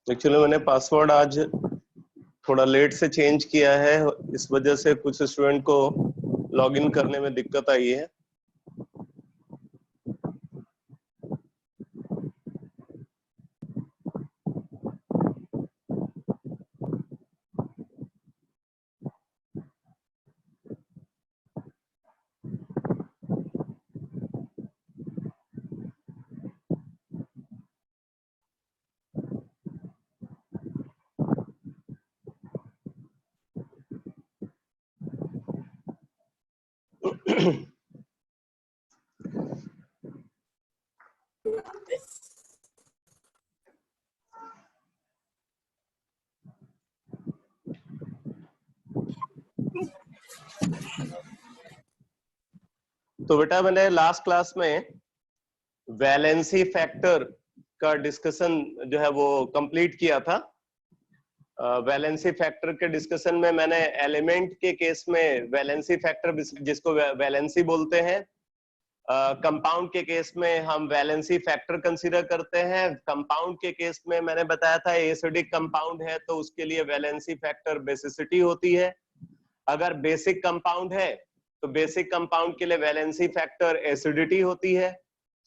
Actually मैंने password आज थोड़ा लेट से चेंज किया है, इस वजह से कुछ स्टूडेंट को लॉगिन करने में दिक्कत आई है। तो बेटा मैंने लास्ट क्लास में वैलेंसी फैक्टर का डिस्कशन जो है वो कंप्लीट किया था। वैलेंसी फैक्टर के डिस्कशन में मैंने एलिमेंट के केस में वैलेंसी फैक्टर जिसको वैलेंसी बोलते हैं, कंपाउंड के केस में हम वैलेंसी फैक्टर कंसीडर करते हैं। कंपाउंड के केस में मैंने बताया था एसिडिक कंपाउंड है तो उसके लिए वैलेंसी फैक्टर बेसिसिटी होती है। अगर बेसिक कंपाउंड है तो बेसिक कंपाउंड के लिए वैलेंसी फैक्टर एसिडिटी होती है।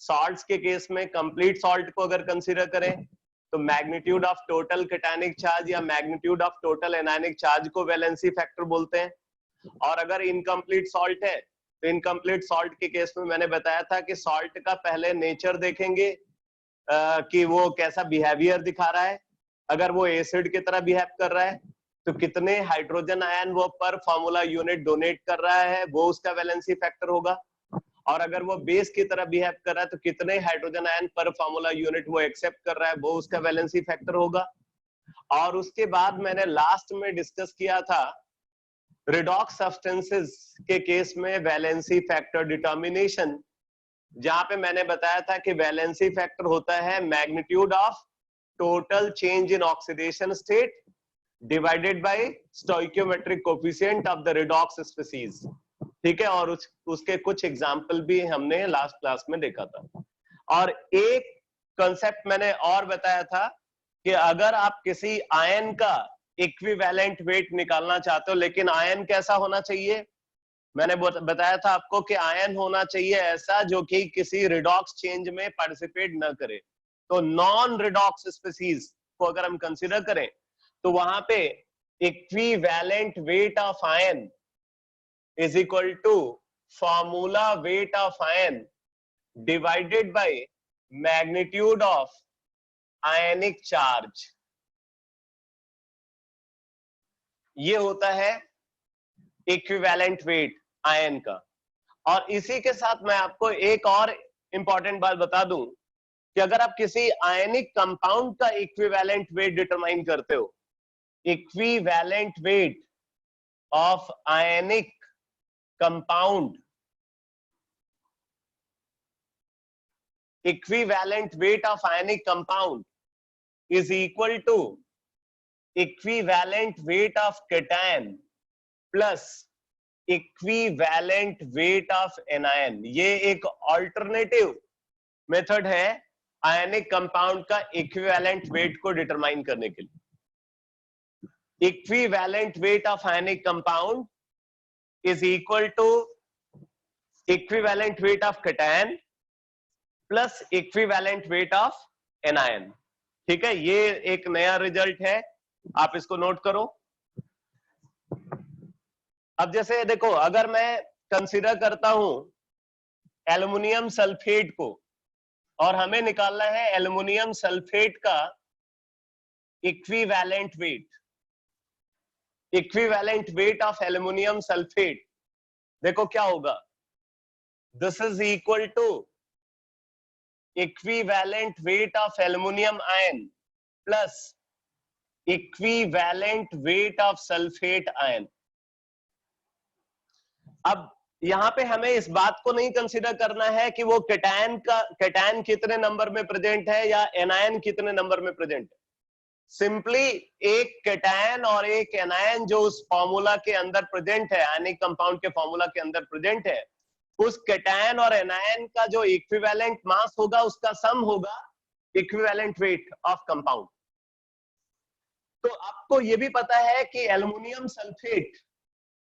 सॉल्ट्स के केस में कंप्लीट सॉल्ट को अगर कंसीडर करें तो magnitude of total cationic charge या magnitude of total anionic charge को वैलेंसी फैक्टर बोलते हैं। और अगर इनकम्प्लीट सॉल्ट है तो इनकम्प्लीट सॉल्ट के केस में मैंने बताया था कि सॉल्ट का पहले नेचर देखेंगे कि वो कैसा बिहेवियर दिखा रहा है। अगर वो एसिड की तरह बिहेव कर रहा है तो कितने हाइड्रोजन आयन वो पर फॉर्मूला यूनिट डोनेट कर रहा है, वो उसका वैलेंसी फैक्टर होगा। और अगर वो बेस की तरह बिहेव कर रहा है तो कितने हाइड्रोजन आयन पर फॉर्मूला यूनिट वो एक्सेप्ट कर रहा है, वो उसका वैलेंसी फैक्टर होगा। और उसके बाद मैंने लास्ट में डिस्कस किया था रिडॉक्स सब्सटेंसेस के केस में वैलेंसी फैक्टर डिटर्मिनेशन, जहां पे मैंने बताया था कि वैलेंसी फैक्टर होता है magnitude of total change in oxidation state divided by stoichiometric coefficient of the redox species. ठीक है, और उसके कुछ एग्जाम्पल भी हमने लास्ट क्लास में देखा था। और एक कॉन्सेप्ट मैंने और बताया था कि अगर आप किसी आयन का इक्विवेलेंट वेट निकालना चाहते हो, लेकिन आयन कैसा होना चाहिए, मैंने बताया था आपको कि आयन होना चाहिए ऐसा जो कि किसी रिडॉक्स चेंज में पार्टिसिपेट न करे। तो नॉन रिडॉक्स स्पीसीज को अगर हम कंसीडर करें तो वहां पे equivalent weight of ion is equal to formula weight of ion divided by magnitude of ionic charge। ये होता है इक्विवेलेंट वेट आयन का। और इसी के साथ मैं आपको एक और इंपॉर्टेंट बात बता दूं कि अगर आप किसी आयनिक कंपाउंड का इक्विवेलेंट वेट डिटरमाइन करते हो, equivalent weight of ionic compound, equivalent weight of ionic compound is equal to equivalent weight of cation plus equivalent weight of anion। ये एक ऑल्टरनेटिव मेथड है आयनिक कंपाउंड का equivalent wait को determine करने के लिए। Equivalent weight of ionic compound is equal to equivalent weight of cation plus equivalent weight of anion। ठीक है, ये एक नया रिजल्ट है, आप इसको नोट करो। अब जैसे देखो, अगर मैं कंसीडर करता हूं एल्युमिनियम सल्फेट को और हमें निकालना है एल्युमिनियम सल्फेट का equivalent weight, equivalent weight of aluminium sulphate, देखो क्या होगा, this is equal to equivalent weight of aluminium ion plus equivalent weight of sulphate ion. अब यहां पे हमें इस बात को नहीं कंसीडर करना है कि वो कैटायन कितने नंबर में प्रेजेंट है या एनायन कितने नंबर में प्रेजेंट है। सिंपली एक कैटायन और एक एनायन जो उस फॉर्मूला के अंदर प्रेजेंट है, आयनिक कंपाउंड के फॉर्मूला के अंदर प्रेजेंट है, उस कैटायन और एनायन का जो इक्विवेलेंट मास होगा उसका सम होगा इक्विवेलेंट वेट ऑफ कंपाउंड। तो आपको ये भी पता है कि एल्युमिनियम सल्फेट,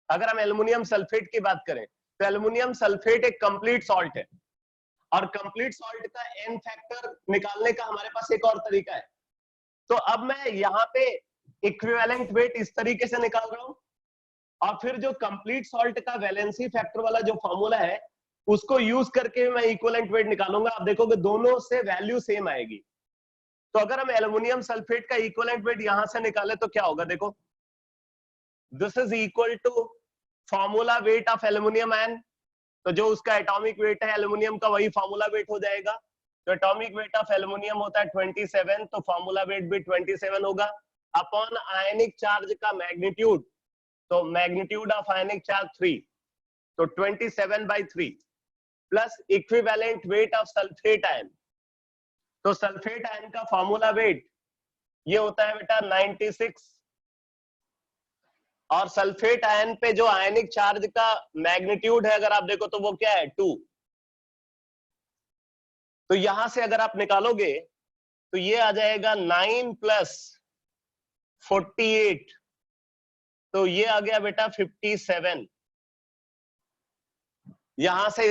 अगर हम एल्युमिनियम सल्फेट की बात करें तो एल्युमिनियम सल्फेट एक कंप्लीट सॉल्ट है, और कंप्लीट सॉल्ट का एन फैक्टर निकालने का हमारे पास एक और तरीका है। तो अब मैं यहाँ पे इक्विवेलेंट वेट इस तरीके से निकाल रहा हूं, और फिर जो कंप्लीट सॉल्ट का वैलेंसी फैक्टर वाला जो फॉर्मूला है उसको यूज करके मैं इक्विवेलेंट वेट निकालूंगा। आप देखोगे दोनों से वैल्यू सेम आएगी। तो अगर हम एल्युमिनियम सल्फेट का इक्विवेलेंट वेट यहां से निकाले तो क्या होगा, देखो, this is equal to formula weight of aluminium ion. तो जो उसका एटॉमिक वेट है एल्युमिनियम का वही फॉर्मूला वेट हो जाएगा। तो एटॉमिक वेट ऑफ एल्युमिनियम होता है 27, तो फॉर्मूला वेट भी 27 होगा अपॉन आयनिक चार्ज का मैग्नीट्यूड। तो मैग्नीट्यूड ऑफ आयनिक चार्ज 3, तो 27/3 plus equivalent weight of sulphate ion. तो सल्फेट आयन का फॉर्मूला वेट ये होता है बेटा 96, और सल्फेट आयन पे जो आयनिक चार्ज का मैग्नीट्यूड है अगर आप देखो तो वो क्या है 2। तो यहां से अगर आप निकालोगे तो ये आ जाएगा 9 + 48, तो ये आ गया बेटा 57। यहां से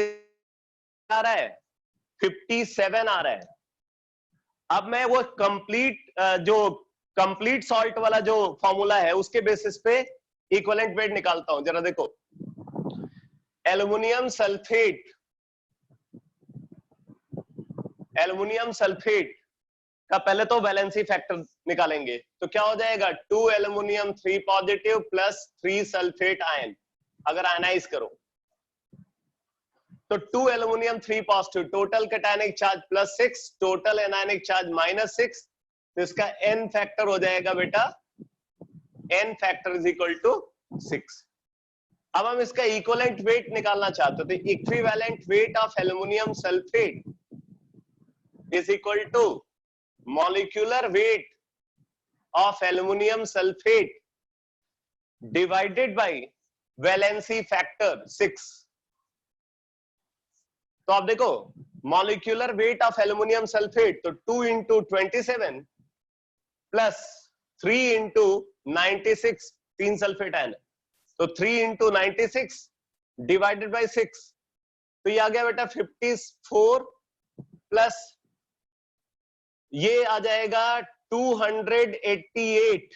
आ रहा है 57 आ रहा है। अब मैं वो कंप्लीट सॉल्ट वाला जो फॉर्मूला है उसके बेसिस पे इक्विवेलेंट वेट निकालता हूं। जरा देखो, एल्युमिनियम सल्फेट का पहले तो वैलेंसी फैक्टर निकालेंगे। तो क्या हो जाएगा 2 aluminium 3 positive plus 3 sulphate ion. अगर आयनाइज करो तो 2 aluminium 3 positive, total cationic charge +6, total anionic charge -6। तो इसका n फैक्टर हो जाएगा बेटा, n factor is equal to 6। अब हम इसका इक्विवेलेंट वेट निकालना चाहते थे। Equivalent weight of aluminium sulphate is equal to molecular weight of aluminum sulfate divided by valency factor 6। तो आप देखो molecular weight of aluminum sulfate, तो 2 into 27 plus 3 into 96, 3 sulphate ion, तो 3 into 96 divided by 6, तो ये आ गया बेटा 54 प्लस ये आ जाएगा 288।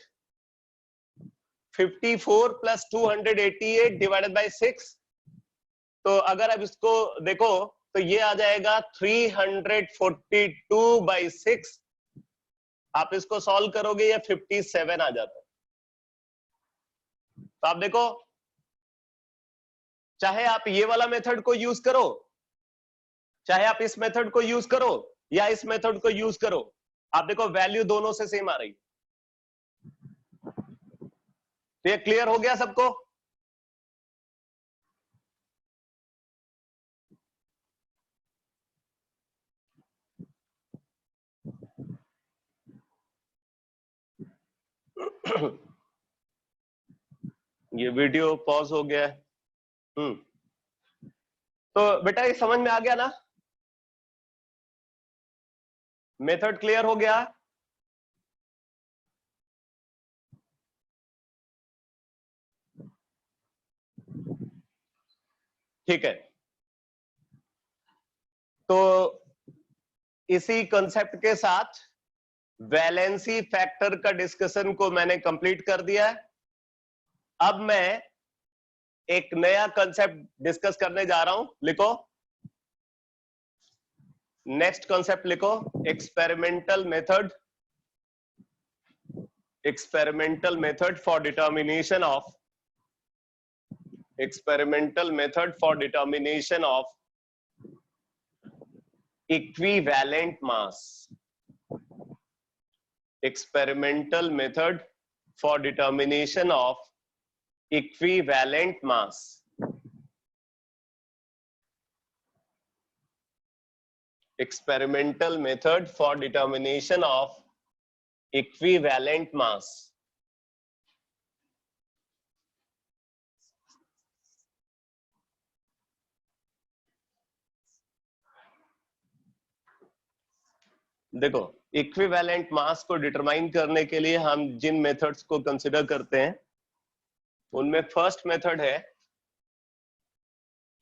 54 + 288 डिवाइडेड बाय 6, तो अगर आप इसको देखो तो ये आ जाएगा 342/6। आप इसको सॉल्व करोगे ये 57 आ जाता है। तो आप देखो, चाहे आप ये वाला मेथड को यूज करो, चाहे आप इस मेथड को यूज करो या इस मेथड को यूज करो, आप देखो वैल्यू दोनों से सेम आ रही। तो ये क्लियर हो गया सबको? ये वीडियो पॉज हो गया है। तो बेटा ये समझ में आ गया ना? मेथड क्लियर हो गया? ठीक है, तो इसी कंसेप्ट के साथ वैलेंसी फैक्टर का डिस्कशन को मैंने कंप्लीट कर दिया है। अब मैं एक नया कंसेप्ट डिस्कस करने जा रहा हूं। लिखो, नेक्स्ट कंसेप्ट लिखो, experimental method for determination of equivalent mass. Experimental method for determination of equivalent mass. Experimental method for determination of equivalent mass. देखो, इक्विवेलेंट मास को डिटरमाइन करने के लिए हम जिन मेथड्स को कंसिडर करते हैं उनमें फर्स्ट मेथड है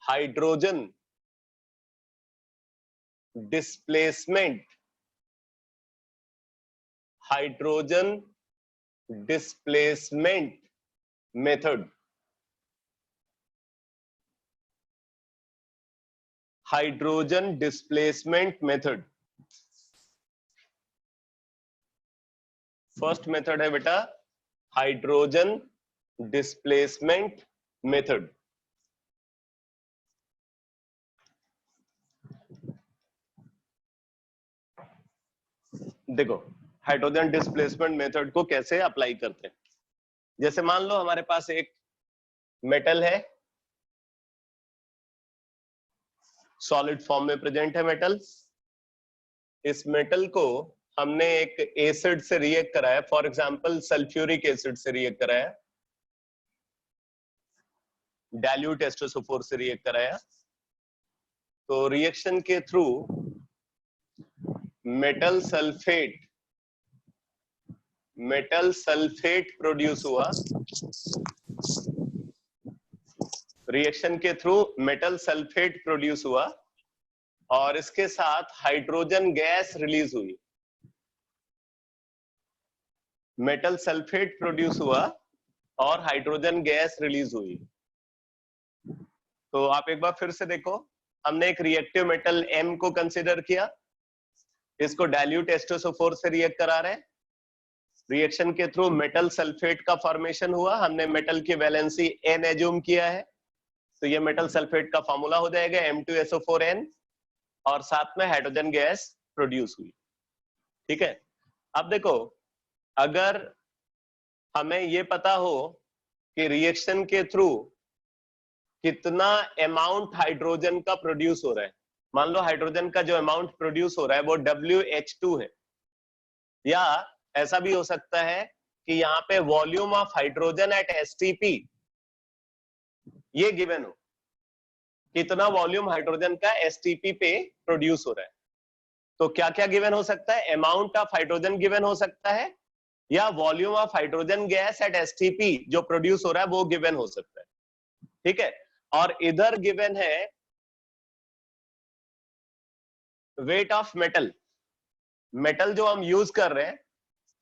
hydrogen displacement. Hydrogen displacement method. Hydrogen displacement method. First method है बेटा हाइड्रोजन डिस्प्लेसमेंट मेथड. देखो, हाइड्रोजन डिस्प्लेसमेंट मेथड को कैसे अप्लाई करते हैं. जैसे मान लो हमारे पास एक मेटल है, सॉलिड फॉर्म में प्रेजेंट है मेटल. इस मेटल को हमने एक एसिड से रिएक्ट कराया, फॉर एग्जांपल सल्फ्यूरिक एसिड से रिएक्ट कराया, डाइल्यूट H2SO4 से रिएक्ट कराया. तो रिएक्शन के थ्रू मेटल सल्फेट प्रोड्यूस हुआ. रिएक्शन के थ्रू मेटल सल्फेट प्रोड्यूस हुआ और इसके साथ हाइड्रोजन गैस रिलीज हुई. मेटल सल्फेट प्रोड्यूस हुआ और हाइड्रोजन गैस रिलीज हुई. तो आप एक बार फिर से देखो, हमने एक रिएक्टिव मेटल M को कंसीडर किया, इसको डाइल्यूट H2SO4 से रिएक्ट करा रहे हैं. रिएक्शन के थ्रू मेटल सल्फेट का फॉर्मेशन हुआ, हमने मेटल की वैलेंसी N एज्यूम किया है, तो ये मेटल सल्फेट का फॉर्मूला हो जाएगा M2SO4N और साथ में हाइड्रोजन गैस प्रोड्यूस हुई. ठीक है. अब देखो, अगर हमें ये पता हो कि रिएक्शन के थ्रू कितना अमाउंट हाइड्रोजन का प्रोड्यूस हो रहा है, मान लो हाइड्रोजन का जो अमाउंट प्रोड्यूस हो रहा है वो WH2 है, या ऐसा भी हो सकता है कि यहाँ पे volume of hydrogen at STP ये गिवन हो, कितना वॉल्यूम हाइड्रोजन का STP पे प्रोड्यूस हो रहा है. तो क्या क्या गिवन हो सकता है, अमाउंट ऑफ हाइड्रोजन गिवन हो सकता है या volume of hydrogen gas at STP जो प्रोड्यूस हो रहा है वो गिवन हो सकता है. ठीक है. और इधर गिवन है वेट ऑफ मेटल. मेटल जो हम यूज कर रहे हैं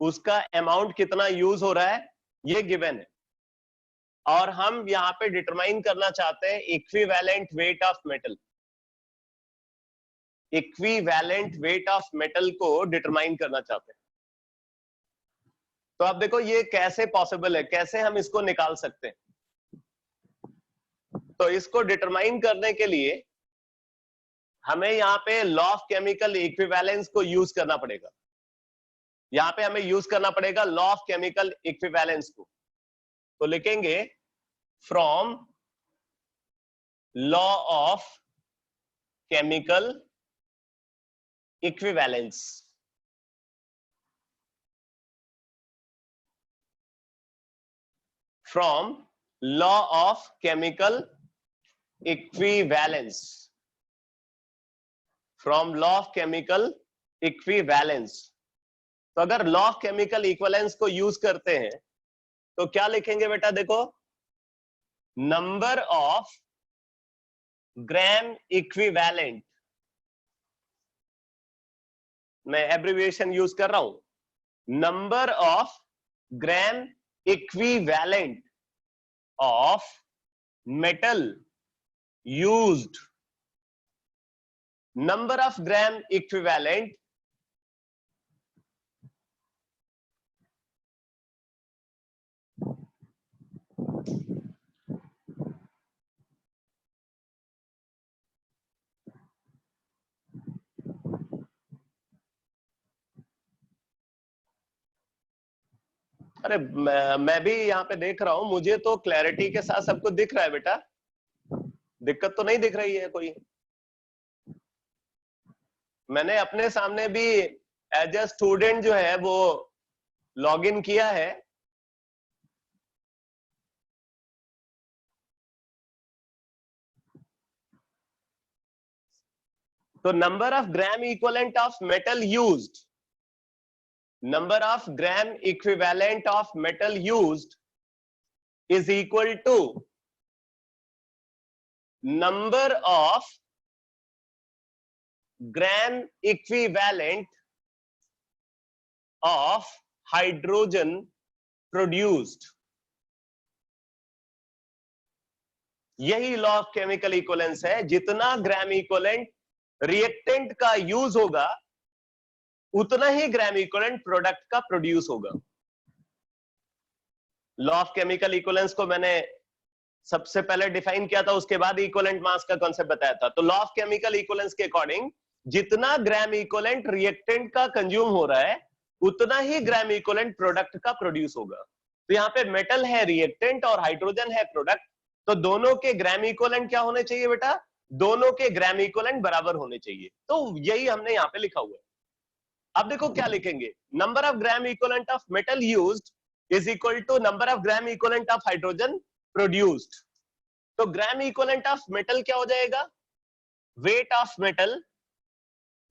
उसका अमाउंट कितना यूज हो रहा है ये गिवन है, और हम यहाँ पे डिटरमाइन करना चाहते हैं equivalent weight of metal. Equivalent weight of metal को डिटरमाइन करना चाहते हैं. तो आप देखो ये कैसे पॉसिबल है, कैसे हम इसको निकाल सकते हैं. तो इसको डिटरमाइन करने के लिए हमें यहाँ पे लॉ ऑफ केमिकल इक्विवेलेंस को यूज करना पड़ेगा. यहाँ पे हमें यूज करना पड़ेगा लॉ ऑफ केमिकल इक्विवेलेंस को. तो लिखेंगे from law of chemical equivalence. From law of chemical equivalence. From law of chemical equivalence. तो अगर लॉ ऑफ केमिकल इक्विवेलेंस को यूज करते हैं तो क्या लिखेंगे बेटा, देखो, नंबर ऑफ ग्राम इक्विवेलेंट. मैं एब्रिविएशन यूज कर रहा हूं. Number of gram equivalent of metal used. Number of gram equivalent अरे मैं भी यहाँ पे देख रहा हूं, मुझे तो क्लैरिटी के साथ सब कुछ दिख रहा है बेटा, दिक्कत तो नहीं दिख रही है कोई। मैंने अपने सामने भी एज ए स्टूडेंट जो है वो लॉग इन किया है। तो number of gram equivalent of metal used, number of gram equivalent of metal used is equal to number of gram equivalent of hydrogen produced। यही लॉ ऑफ केमिकल इक्विवेलेंस है, जितना gram equivalent reactant का use होगा उतना ही gram equivalent product का produce होगा। Law of chemical equivalence को मैंने सबसे पहले डिफाइन किया था, उसके बाद इक्विवेलेंट मास का कॉन्सेप्ट बताया था। तो लॉ ऑफ केमिकल इक्विवेलेंस के अकॉर्डिंग जितना ग्राम इक्विवेलेंट रिएक्टेंट का कंज्यूम हो रहा है उतना ही ग्राम इक्विवेलेंट प्रोडक्ट का प्रोड्यूस होगा। तो यहाँ पे मेटल है रिएक्टेंट और हाइड्रोजन है प्रोडक्ट, तो दोनों के ग्राम इक्विवेलेंट क्या होने चाहिए बेटा? दोनों के ग्राम इक्विवेलेंट बराबर होने चाहिए। तो यही हमने यहाँ पे लिखा हुआ है। अब देखो क्या लिखेंगे, number of gram equivalent of metal used is equal to number of gram equivalent of hydrogen produced. तो ग्राम इक्विवेलेंट ऑफ मेटल क्या हो जाएगा? Weight of metal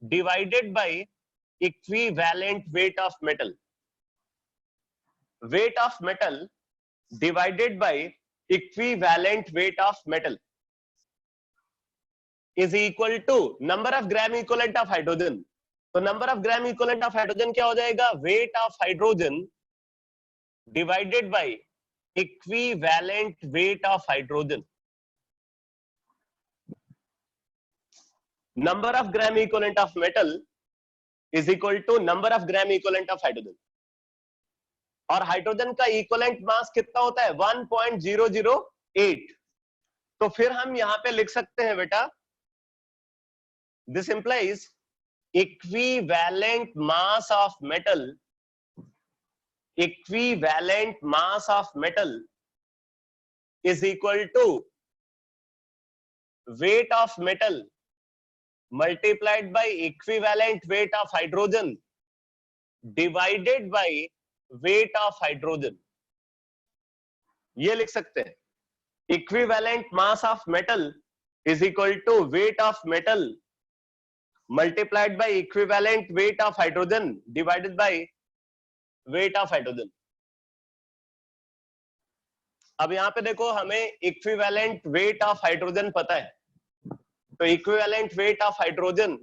divided by equivalent weight of metal. Weight of metal divided by equivalent weight of metal is equal to number of gram equivalent of hydrogen. तो number of gram equivalent of hydrogen क्या हो जाएगा? Weight of hydrogen divided by equivalent weight of hydrogen. Number of gram equivalent of metal is equal to number of gram equivalent of hydrogen. और hydrogen का equivalent mass कितना होता है? 1.008। तो फिर हम यहां पे लिख सकते हैं बेटा, this implies equivalent mass of metal, equivalent mass of metal is equal to weight of metal multiplied by equivalent weight of hydrogen divided by weight of hydrogen। ये लिख सकते हैं, equivalent mass of metal is equal to weight of metal multiplied by equivalent weight of hydrogen divided by weight of hydrogen। अब यहां पे देखो, हमें equivalent weight of hydrogen पता है, तो equivalent weight of hydrogen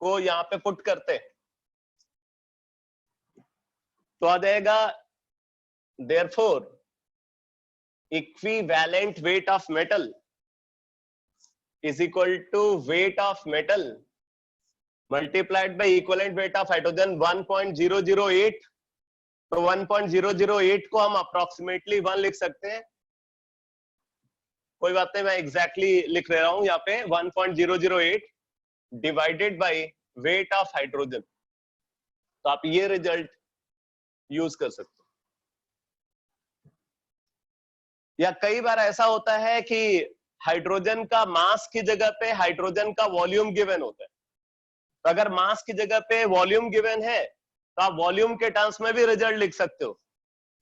को यहां पे पुट करते हैं तो आ जाएगा therefore equivalent weight of metal is equal to weight of metal multiplied by equivalent weight of hydrogen 1.008। तो 1.008 को हम अप्रोक्सीमेटली 1 लिख सकते हैं, कोई बात नहीं, मैं एग्जैक्टली लिख रहा हूं यहाँ पे 1.008 divided by weight of hydrogen. तो आप ये रिजल्ट यूज कर सकते हो। या कई बार ऐसा होता है कि हाइड्रोजन का मास की जगह पे हाइड्रोजन का वॉल्यूम गिवन होता है। तो अगर मास की जगह पे वॉल्यूम गिवन है तो आप वॉल्यूम के टर्म्स में भी रिजल्ट लिख सकते हो।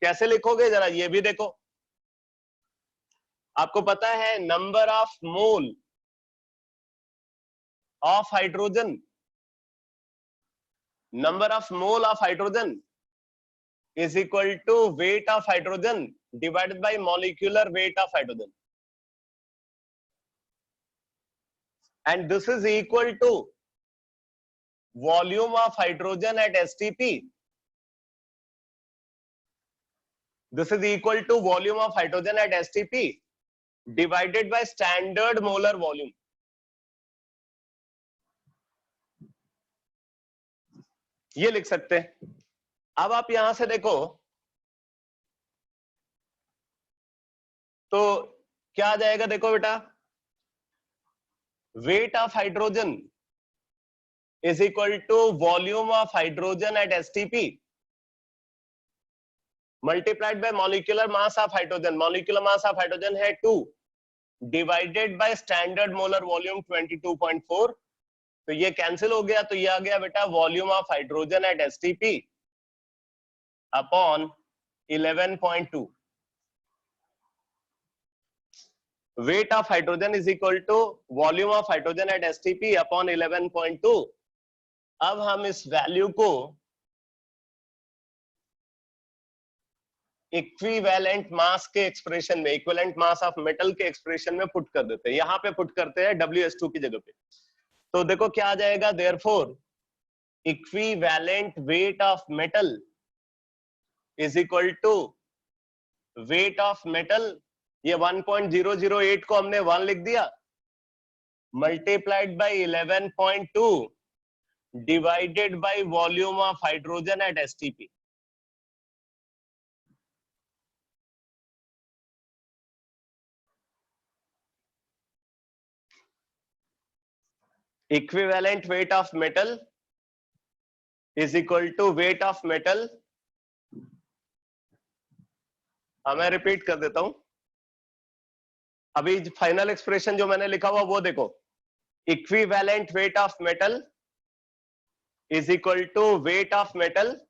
कैसे लिखोगे जरा ये भी देखो। आपको पता है number of mole of hydrogen, number of mole of hydrogen is equal to weight of hydrogen divided by molecular weight of hydrogen, and this is equal to volume of hydrogen at STP. This is equal to volume of hydrogen at STP divided by standard molar volume। ये लिख सकते हैं। अब आप यहां से देखो तो क्या आ जाएगा, देखो बेटा, weight of hydrogen is equal to volume of hydrogen at STP multiplied by molecular mass of hydrogen, molecular mass of hydrogen है 2 divided by standard molar volume 22.4, तो ये कैंसिल हो गया, तो ये आ गया बेटा volume of hydrogen at STP upon 11.2. weight of hydrogen is equal to volume of hydrogen at STP upon 11.2. अब हम इस वैल्यू को इक्विवेलेंट मास के एक्सप्रेशन में, इक्विवेलेंट मास ऑफ मेटल के एक्सप्रेशन में पुट कर देते हैं, यहां पे पुट करते हैं WS2 की जगह पे, तो देखो क्या आ जाएगा, therefore equivalent weight of metal is equal to weight of metal, ये 1.008 को हमने 1 लिख दिया, multiplied by 11.2 divided by volume of hydrogen at STP. Equivalent weight of metal is equal to weight of metal, मैं रिपीट कर देता हूं, अभी फाइनल एक्सप्रेशन जो मैंने लिखा हुआ वो देखो, equivalent weight of metal is equal to weight of metal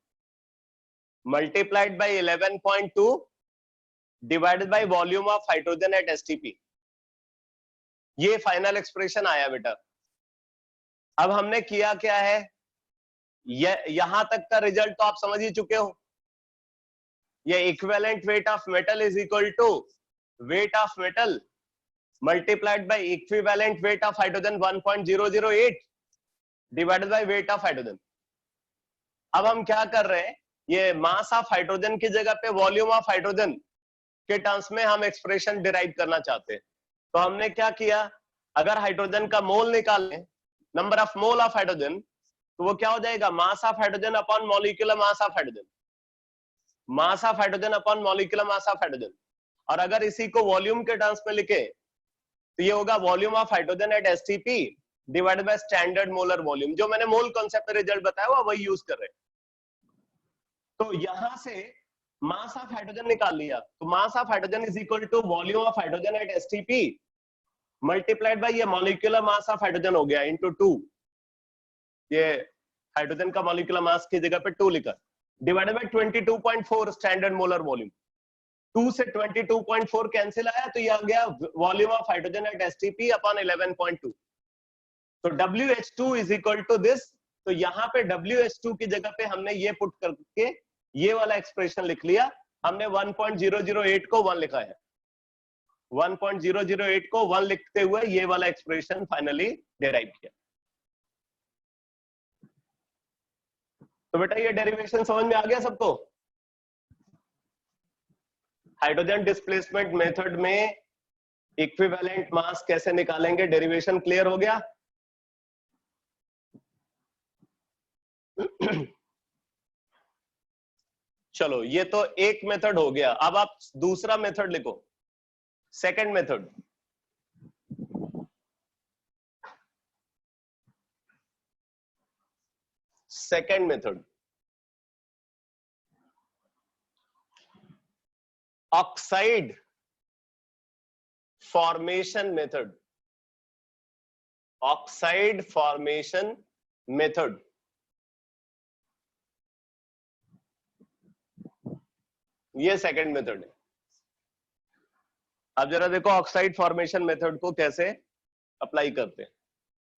multiplied by 11.2 divided by volume of hydrogen at STP. ये फाइनल एक्सप्रेशन आया बेटा. अब हमने किया क्या है, यहां तक का रिजल्ट तो आप समझ ही चुके हो, ये equivalent weight of metal is equal to weight of metal multiplied by equivalent weight of hydrogen 1.008 divided by weight of hydrogen. अब हम क्या कर रहे हैं, ये मास ऑफ हाइड्रोजन की जगह पे वॉल्यूम ऑफ हाइड्रोजन के टर्म्स में हम एक्सप्रेशन डिराइव करना चाहते हैं. तो हमने क्या किया, अगर हाइड्रोजन का मोल निकालें, number of mole of hydrogen, तो वो क्या हो जाएगा, मास of hydrogen upon molecular mass of hydrogen, mass of hydrogen upon molecular mass of hydrogen. और अगर इसी को वॉल्यूम के टर्म्स में लिखे तो ये होगा volume of hydrogen at STP divided by standard molar volume. जो मैंने मोल कॉन्सेप्ट में रिजल्ट बताया हुआ वही यूज कर रहे हैं. तो यहां से मास ऑफ हाइड्रोजन निकाल लिया, तो mass of hydrogen is equal to volume of hydrogen at STP multiplied by ये मॉलिक्यूलर मास ऑफ हाइड्रोजन हो गया इनटू 2, ये हाइड्रोजन का मॉलिक्यूलर मास की जगह पे 2 लिखा, divided by 22.4 standard molar volume. 2 से 22.4 कैंसिल आया, तो ये आ गया volume of hydrogen at STP upon 11.2. तो WH2 is equal to this. तो यहाँ पे WH2 की जगह पे हमने ये पुट करके ये वाला एक्सप्रेशन लिख लिया, हमने 1.008 को 1 लिखा है, 1.008 को 1 लिखते हुए ये वाला एक्सप्रेशन फाइनली डिराइव किया. तो बेटा ये डेरिवेशन समझ में आ गया सबको. हाइड्रोजन डिस्प्लेसमेंट मेथड में इक्विवेलेंट मास कैसे निकालेंगे, डेरिवेशन क्लियर हो गया. चलो ये तो एक मेथड हो गया. अब आप दूसरा मेथड लिखो, second method. Second method oxide formation method, oxide formation method. ये सेकंड मेथड है. अब जरा देखो ऑक्साइड फॉर्मेशन मेथड को कैसे अप्लाई करते हैं.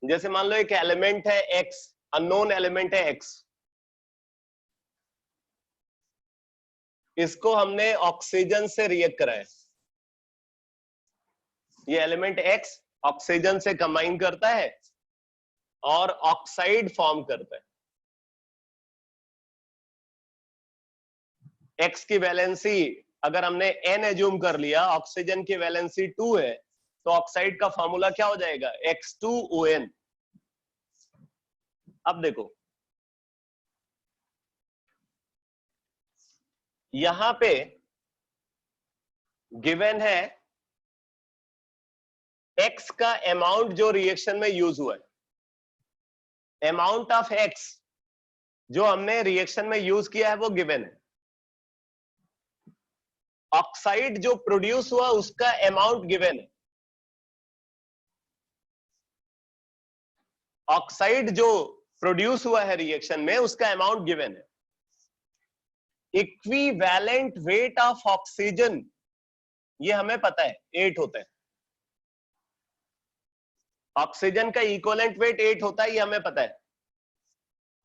जैसे मान लो एक एलिमेंट है X, अननोन एलिमेंट है X, इसको हमने ऑक्सीजन से रिएक्ट कराया. ये एलिमेंट X ऑक्सीजन से कंबाइन करता है और ऑक्साइड फॉर्म करता है. X की वैलेंसी अगर हमने N एज्यूम कर लिया, ऑक्सीजन की वैलेंसी 2 है, तो ऑक्साइड का फॉर्मूला क्या हो जाएगा, X2ON. अब देखो यहां पे गिवन है X का अमाउंट जो रिएक्शन में यूज हुआ है, अमाउंट ऑफ X जो हमने रिएक्शन में यूज किया है वो गिवन है. ऑक्साइड जो प्रोड्यूस हुआ उसका अमाउंट गिवन है, ऑक्साइड जो प्रोड्यूस हुआ है रिएक्शन में उसका अमाउंट गिवन है। इक्विवेलेंट वेट ऑफ ऑक्सीजन ये हमें पता है 8 होता है, ऑक्सीजन का इक्विवेलेंट वेट 8 होता है, ये हमें पता है।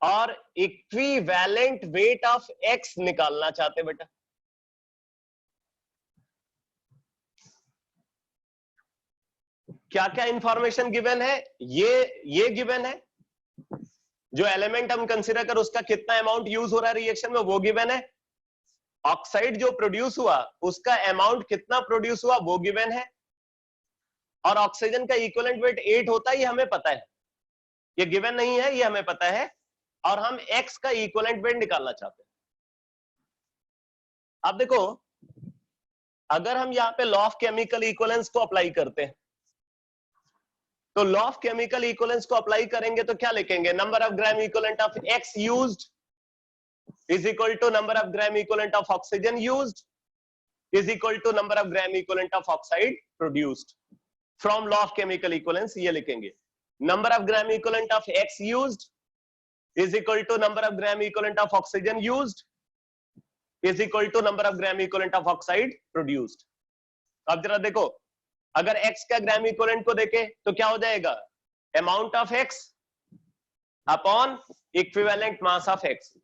और इक्विवेलेंट वेट ऑफ एक्स निकालना चाहते बेटा, क्या क्या इंफॉर्मेशन गिवन है, ये गिवन है, जो एलिमेंट हम कंसीडर कर उसका कितना अमाउंट यूज हो रहा है रिएक्शन में वो गिवन है, ऑक्साइड जो प्रोड्यूस हुआ उसका अमाउंट कितना प्रोड्यूस हुआ वो गिवन है, और ऑक्सीजन का इक्विवेलेंट वेट 8 होता है ये हमें पता है, ये गिवन नहीं है ये हमें पता है, और हम एक्स का इक्विवेलेंट वेट निकालना चाहते हैं। अब देखो अगर हम यहाँ पे लॉ ऑफ केमिकल इक्विवेलेंस को अप्लाई करते हैं, तो लॉ ऑफ केमिकल इक्विवेलेंस को अप्लाई करेंगे तो क्या लिखेंगे, number of gram equivalent of x used is equal to number of gram equivalent of oxygen used is equal to number of gram equivalent of oxide produced. From law of chemical equivalence ये लिखेंगे, number of gram equivalent of X used is equal to number of gram equivalent of oxygen used is equal to number of gram equivalent of oxide produced. अब जरा देखो अगर X का gram equivalent को देखें तो क्या हो जाएगा, amount of X upon equivalent mass of X।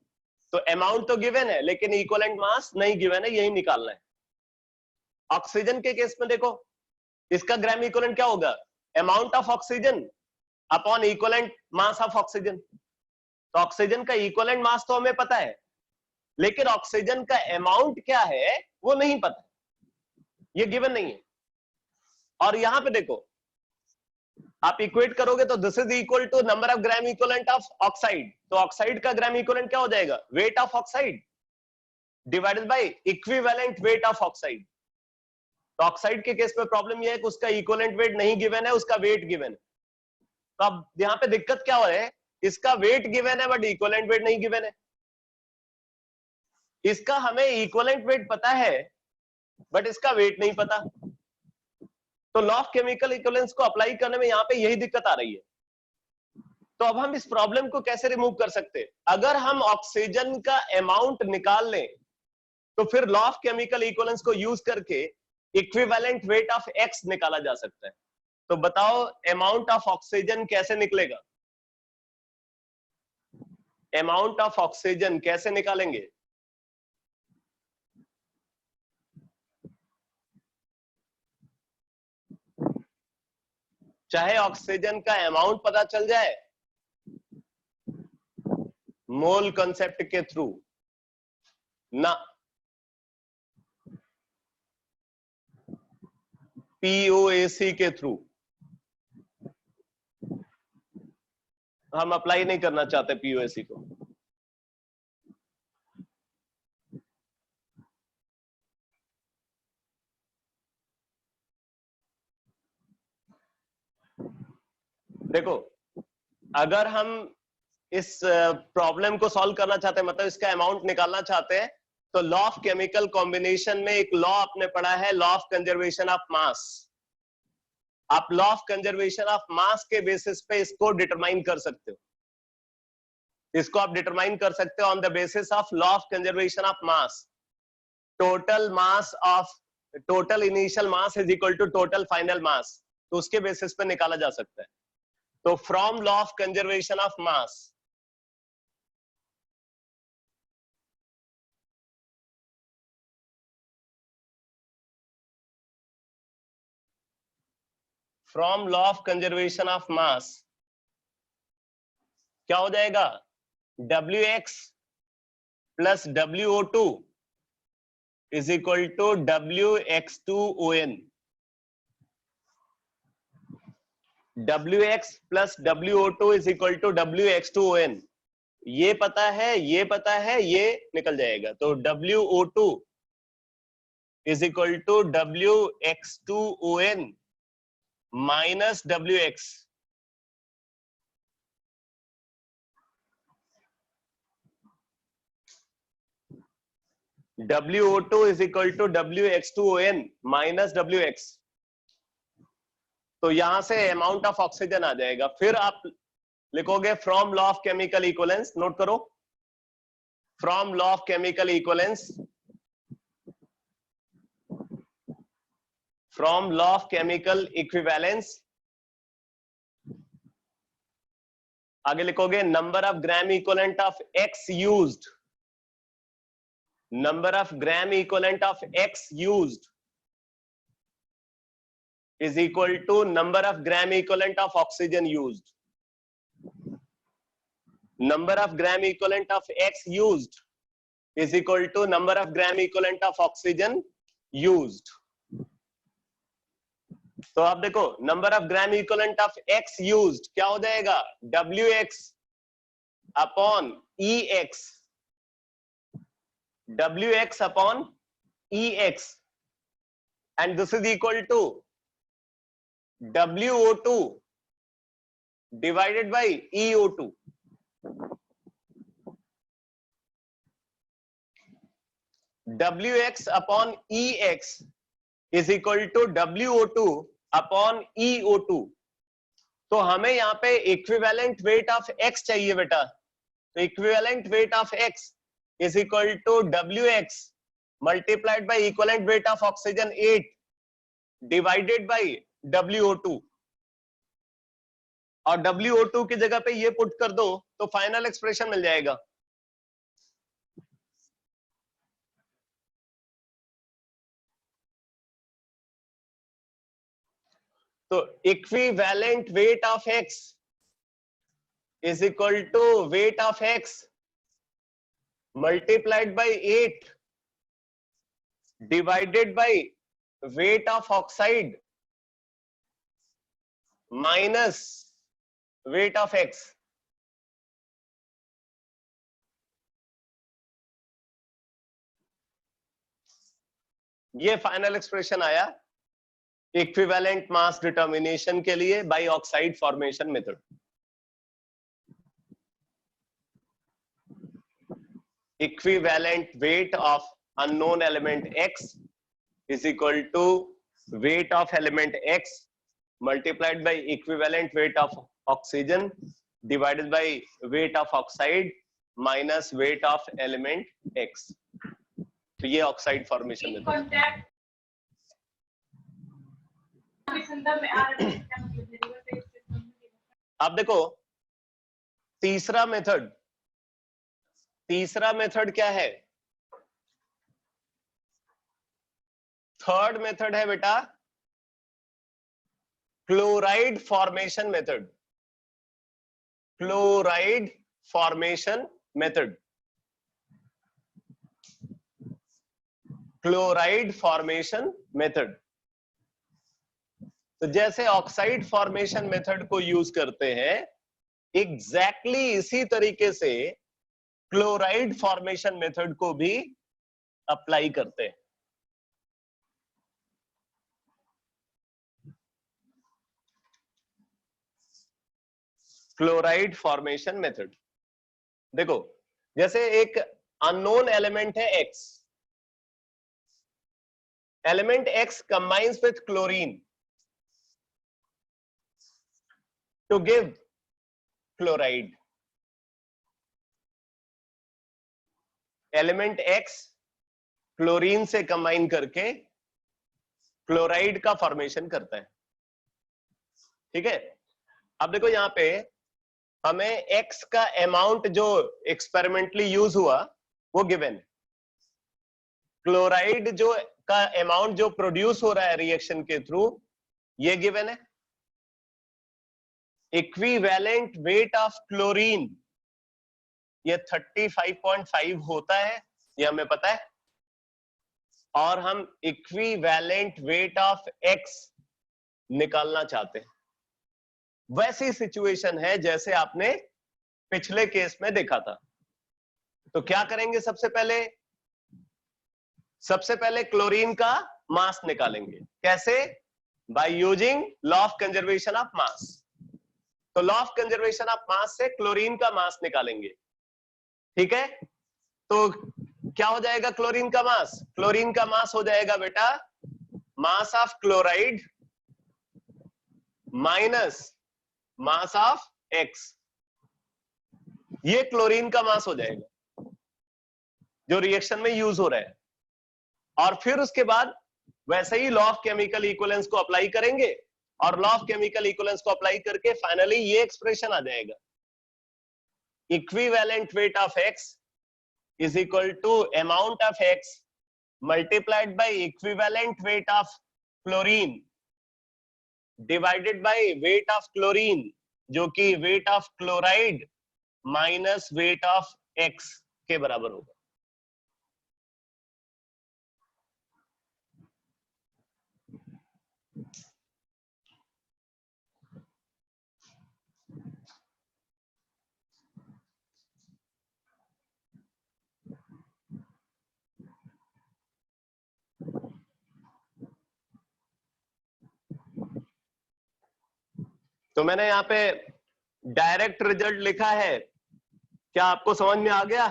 तो अमाउंट तो गिवन है लेकिन इक्विवेलेंट मास नहीं गिवन है, यही निकालना है। ऑक्सीजन के केस में देखो इसका ग्राम इक्विवेलेंट क्या होगा, amount of oxygen upon equivalent mass of oxygen. तो ऑक्सीजन का इक्विवेलेंट मास तो हमें पता है लेकिन ऑक्सीजन का अमाउंट क्या है वो नहीं पता, ये गिवन नहीं है। और यहां पे देखो आप इक्वेट करोगे तो this is equal to number of gram equivalent of oxide, तो ऑक्साइड का ग्राम इक्विवेलेंट क्या हो जाएगा, weight of oxide divided by equivalent weight of oxide. तो ऑक्साइड के केस में प्रॉब्लम यह है कि उसका इक्विवेलेंट वेट नहीं गिवन है, उसका वेट गिवन है। तो अब यहां पे दिक्कत क्या हो रहा है, इसका वेट गिवन है बट इक्विवेलेंट वेट नहीं गिवन है। इसका हमें इक्विवेलेंट वेट पता है बट इसका वेट नहीं पता, तो लॉ ऑफ केमिकल इक्विवेलेंस को अप्लाई करने में यहां पे यही दिक्कत आ रही है। तो अब हम इस प्रॉब्लम को कैसे रिमूव कर सकते हैं, अगर हम ऑक्सीजन का अमाउंट निकाल लें तो फिर लॉ ऑफ केमिकल इक्विवेलेंस को यूज करके इक्विवेलेंट वेट ऑफ एक्स निकाला जा सकता है। तो बताओ अमाउंट ऑफ ऑक्सीजन कैसे निकलेगा, अमाउंट ऑफ ऑक्सीजन कैसे निकालेंगे, चाहे ऑक्सीजन का अमाउंट पता चल जाए मोल कंसेप्ट के थ्रू ना, पीओएसी के थ्रू हम अप्लाई नहीं करना चाहते पीओएसी को। देखो अगर हम इस प्रॉब्लम को सॉल्व करना चाहते हैं, मतलब इसका अमाउंट निकालना चाहते हैं, तो लॉ ऑफ केमिकल कॉम्बिनेशन में एक लॉ आपने पढ़ा है, law of conservation of mass. आप law of conservation of mass के बेसिस पे इसको डिटरमाइन कर सकते हो, इसको आप डिटरमाइन कर सकते हो on the basis of law of conservation of mass. Total mass of total initial mass is equal to total final mass, तो उसके बेसिस पे निकाला जा सकता है। तो from law of conservation of mass from law of conservation of mass क्या हो जाएगा, Wx plus WO2 is equal to WX2ON। Wx plus WO2 is equal to WX2ON, ये पता है ये पता है, ये निकल जाएगा। तो WO2 is equal to WX2ON minus WX। WO2 is equal to WX2ON minus WX। तो यहां से अमाउंट ऑफ ऑक्सीजन आ जाएगा। फिर आप लिखोगे from law of chemical equivalence, note करो, from law of chemical equivalence, from law of chemical equivalence, आगे लिखोगे number of gram equivalent of X used, number of gram equivalent of X used is equal to number of gram equivalent of oxygen used. Number of gram equivalent of X used is equal to number of gram equivalent of oxygen used. तो आप देखो number of gram equivalent of X used क्या हो जाएगा, WX upon EX, WX upon EX, and this is equal to WO2 divided by EO2. WX upon EX is equal to WO2 upon EO2. तो हमें यहाँ पे equivalent weight of X चाहिए बेटा। तो equivalent weight of X is equal to WX multiplied by equivalent weight of oxygen 8 divided by WO2, और WO2 की जगह पे ये पुट कर दो तो फाइनल एक्सप्रेशन मिल जाएगा। तो equivalent weight of X is equal to weight of X multiplied by 8 divided by weight of oxide minus weight of X। ये फाइनल एक्सप्रेशन आया इक्विवेलेंट मास डिटर्मिनेशन के लिए by oxide formation method. Equivalent weight of unknown element X is equal to weight of element X multiplied by equivalent weight of oxygen divided by weight of oxide minus weight of element X। तो ये oxide formation method. आप देखो तीसरा method क्या है, third method है बेटा chloride formation method. Chloride formation method, chloride formation method. तो जैसे ऑक्साइड फॉर्मेशन मेथड को यूज करते हैं, एग्जैक्टली इसी तरीके से क्लोराइड फॉर्मेशन मेथड को भी अप्लाई करते हैं। क्लोराइड फॉर्मेशन मेथड देखो, जैसे एक अननोन एलिमेंट है X, element X combines with chlorine to give chloride. Element X chlorine से कंबाइन करके क्लोराइड का फॉर्मेशन करता है, ठीक है। अब देखो यहां पे हमें X का अमाउंट जो एक्सपेरिमेंटली यूज हुआ वो गिवन, क्लोराइड जो का अमाउंट जो प्रोड्यूस हो रहा है रिएक्शन के थ्रू ये गिवन है। इक्विवेलेंट वेट ऑफ क्लोरीन ये 35.5 होता है, ये हमें पता है, और हम इक्विवेलेंट वेट ऑफ X निकालना चाहते हैं। वैसी सिचुएशन है जैसे आपने पिछले केस में देखा था। तो क्या करेंगे, सबसे पहले क्लोरीन का मास निकालेंगे। कैसे? By using law of conservation of mass. तो law of conservation of mass से क्लोरीन का मास निकालेंगे, ठीक है। तो क्या हो जाएगा क्लोरीन का मास? क्लोरीन का मास हो जाएगा बेटा mass of chloride minus mass of x. ये क्लोरीन का मास हो जाएगा जो रिएक्शन में यूज हो रहा है। और फिर उसके बाद वैसे ही लॉ ऑफ केमिकल इक्विवेलेंस को अप्लाई करेंगे और लॉ ऑफ केमिकल इक्विवेलेंस को अप्लाई करके फाइनली ये एक्सप्रेशन आ जाएगा, equivalent weight of x is equal to amount of X multiplied by equivalent weight of chlorine divided by weight of chlorine जो कि weight of chloride minus weight of X के बराबर होगा। तो मैंने यहाँ पे डायरेक्ट रिजल्ट लिखा है, क्या आपको समझ में आ गया?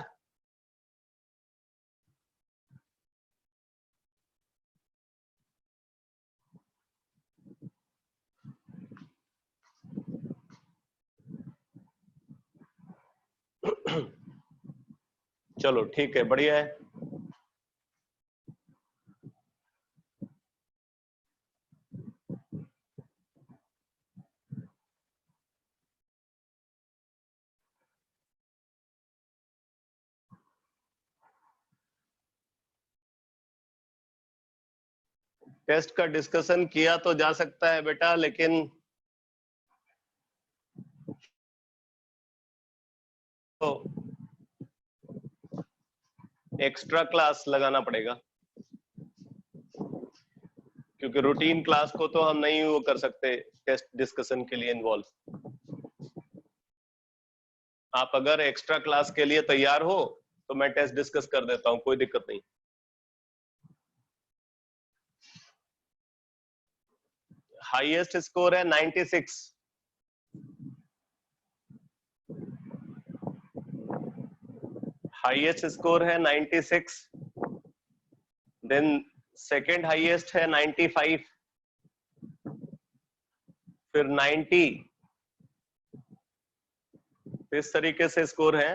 चलो ठीक है, बढ़िया है। टेस्ट का डिस्कशन किया तो जा सकता है बेटा, लेकिन तो एक्स्ट्रा क्लास लगाना पड़ेगा, क्योंकि रूटीन क्लास को तो हम नहीं वो कर सकते टेस्ट डिस्कशन के लिए इन्वॉल्व। आप अगर एक्स्ट्रा क्लास के लिए तैयार हो तो मैं टेस्ट डिस्कस कर देता हूं, कोई दिक्कत नहीं। हाईएस्ट स्कोर है 96, हाईएस्ट स्कोर है 96, देन सेकेंड हाईएस्ट है 95, फिर 90, इस तरीके से स्कोर है।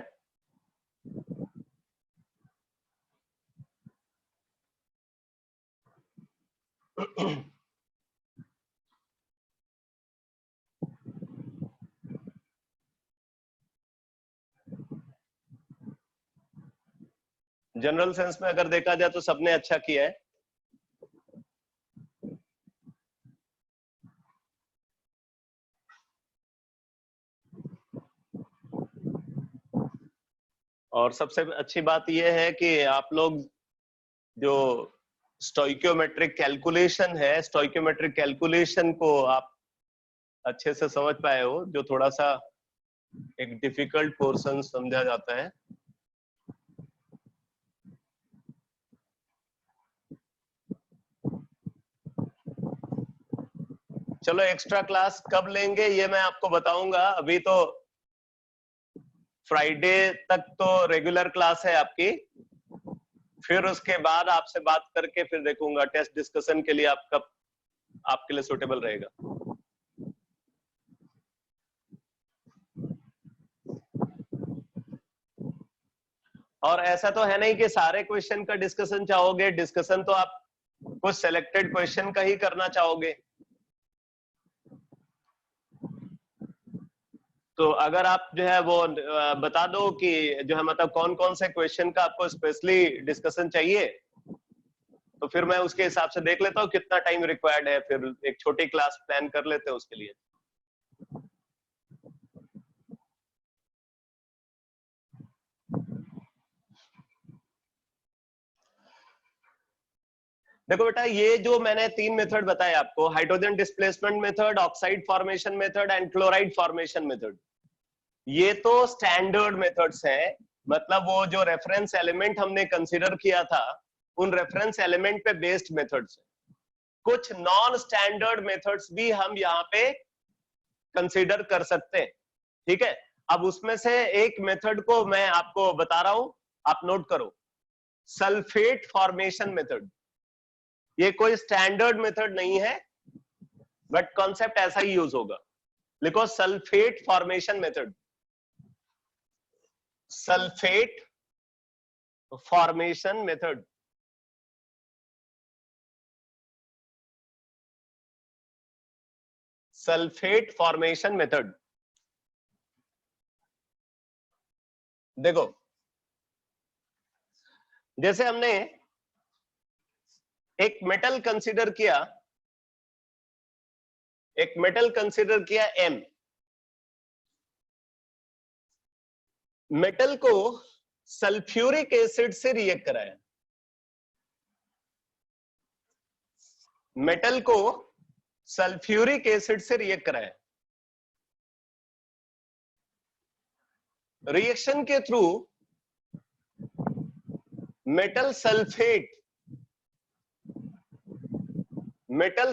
जनरल सेंस में अगर देखा जाए तो सबने अच्छा किया है। और सबसे अच्छी बात यह है कि आप लोग जो स्टोइकियोमेट्रिक कैलकुलेशन है, स्टोइकियोमेट्रिक कैलकुलेशन को आप अच्छे से समझ पाए हो, जो थोड़ा सा एक डिफिकल्ट पोर्शन समझा जाता है। चलो एक्स्ट्रा क्लास कब लेंगे ये मैं आपको बताऊंगा। अभी तो फ्राइडे तक तो रेगुलर क्लास है आपकी, फिर उसके बाद आपसे बात करके फिर देखूंगा टेस्ट डिस्कशन के लिए आप कब आपके लिए सुटेबल रहेगा। और ऐसा तो है नहीं कि सारे क्वेश्चन का डिस्कशन चाहोगे, डिस्कशन तो आप कुछ सिलेक्टेड क्वेश्चन का ही करना चाहोगे। तो अगर आप जो है वो बता दो कि जो है मतलब कौन कौन से क्वेश्चन का आपको स्पेशली डिस्कशन चाहिए, तो फिर मैं उसके हिसाब से देख लेता हूँ कितना टाइम रिक्वायर्ड है, फिर एक छोटी क्लास प्लान कर लेते हैं उसके लिए। देखो बेटा, ये जो मैंने 3 मेथड बताए आपको, hydrogen displacement method, oxide formation method and chloride formation method, ये तो स्टैंडर्ड मेथड्स हैं। मतलब वो जो रेफरेंस एलिमेंट हमने कंसीडर किया था उन रेफरेंस एलिमेंट पे बेस्ड मेथड्स हैं। कुछ नॉन स्टैंडर्ड मेथड्स भी हम यहाँ पे कंसीडर कर सकते हैं, ठीक है। अब उसमें से एक मेथड को मैं आपको बता रहा हूं, आप नोट करो। Sulphate formation method. ये कोई स्टैंडर्ड मेथड नहीं है, बट कॉन्सेप्ट ऐसा ही यूज होगा। लिखो sulphate formation method. Sulphate formation method. Sulphate formation method. देखो, जैसे हमने एक मेटल कंसीडर किया, M। मेटल को सल्फ्यूरिक एसिड से रिएक्ट कराया। मेटल को सल्फ्यूरिक एसिड से रिएक्ट कराया। रिएक्शन के थ्रू मेटल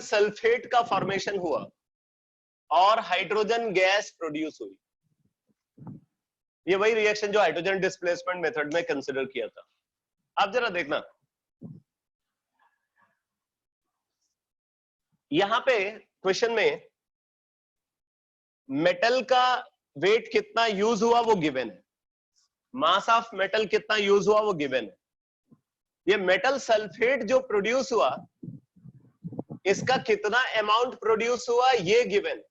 सल्फेट का फॉर्मेशन हुआ और हाइड्रोजन गैस प्रोड्यूस हुई। ये वही रिएक्शन जो हाइड्रोजन डिस्प्लेसमेंट मेथड में कंसीडर किया था। अब जरा देखना, यहां पे क्वेश्चन में मेटल का वेट कितना यूज हुआ वो गिवन है, मास ऑफ मेटल कितना यूज हुआ वो गिवन है। ये मेटल सल्फेट जो प्रोड्यूस हुआ, इसका कितना अमाउंट प्रोड्यूस हुआ ये गिवन है।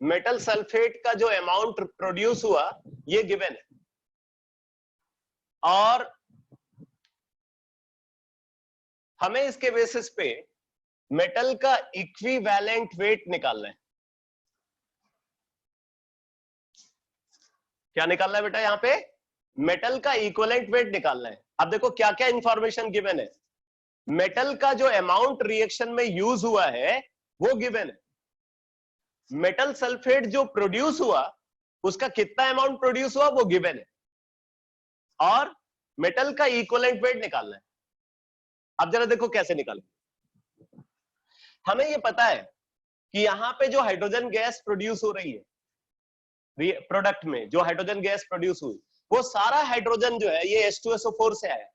मेटल सल्फेट का जो अमाउंट प्रोड्यूस हुआ ये गिवन है, और हमें इसके बेसिस पे मेटल का इक्विवेलेंट वेट निकालना है। क्या निकालना है बेटा? यहां पे मेटल का इक्विवेलेंट वेट निकालना है। अब देखो क्या क्या इंफॉर्मेशन गिवन है। मेटल का जो अमाउंट रिएक्शन में यूज हुआ है वो गिवन है। मेटल सल्फेट जो प्रोड्यूस हुआ उसका कितना अमाउंट प्रोड्यूस हुआ वो गिवन है, और मेटल का इक्विवेलेंट वेट निकालना है। अब जरा देखो कैसे निकालें। हमें ये पता है कि यहां पे जो हाइड्रोजन गैस प्रोड्यूस हो रही है, प्रोडक्ट में जो हाइड्रोजन गैस प्रोड्यूस हुई, वो सारा हाइड्रोजन जो है ये H2SO4 से आया।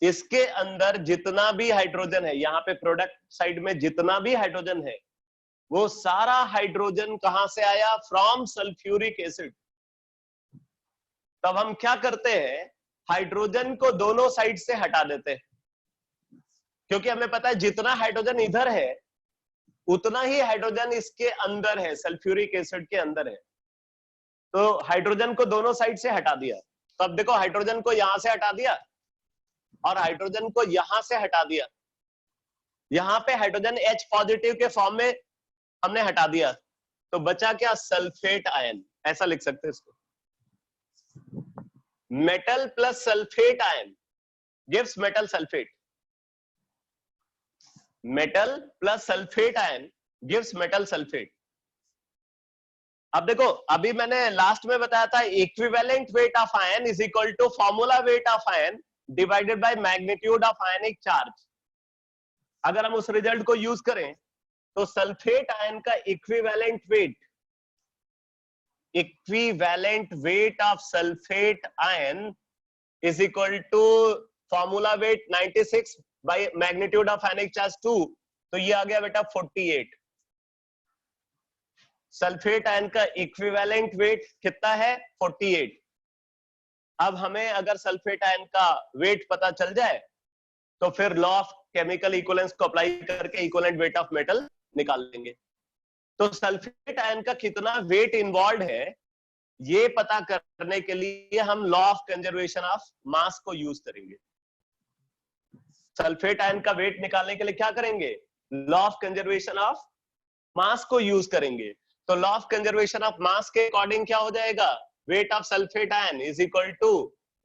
इसके अंदर जितना भी हाइड्रोजन है, यहाँ पे प्रोडक्ट साइड में जितना भी हाइड्रोजन है, वो सारा हाइड्रोजन कहां से आया? From sulphuric acid. तब हम क्या करते हैं, हाइड्रोजन को दोनों साइड से हटा देते हैं, क्योंकि हमें पता है जितना हाइड्रोजन इधर है उतना ही हाइड्रोजन इसके अंदर है, सल्फ्यूरिक एसिड के अंदर है। तो हाइड्रोजन को दोनों साइड से हटा दिया। तो अब देखो, हाइड्रोजन को यहां से हटा दिया और हाइड्रोजन को यहां से हटा दिया। यहां पे हाइड्रोजन H पॉजिटिव के फॉर्म में हमने हटा दिया, तो बचा क्या? Sulphate ion. ऐसा लिख सकते हैं इसको, metal plus sulphate ion gives metal sulphate. Metal plus sulphate ion gives metal sulphate. अब देखो, अभी मैंने लास्ट में बताया था equivalent weight of ion is equal to formula weight of ion divided by magnitude of ionic charge. अगर हम उस रिजल्ट को यूज करें तो सल्फेट आयन का equivalent weight of sulphate ion is equal to formula weight 96 by magnitude of ionic charge 2, तो ये आ गया बेटा 48। सल्फेट आयन का इक्विवेलेंट वेट कितना है? 48। अब हमें अगर सल्फेट आयन का वेट पता चल जाए तो फिर लॉ ऑफ केमिकल इक्विवेलेंस को अप्लाई करके इक्विवेलेंट वेट ऑफ मेटल निकाल लेंगे। तो सल्फेट आयन का कितना वेट इन्वॉल्व है ये पता करने के लिए हम law of conservation of mass को यूज करेंगे। सल्फेट आयन का वेट निकालने के लिए क्या करेंगे? Law of conservation of mass को यूज करेंगे। तो law of conservation of mass के अकॉर्डिंग क्या हो जाएगा? Weight of sulphate ion is equal to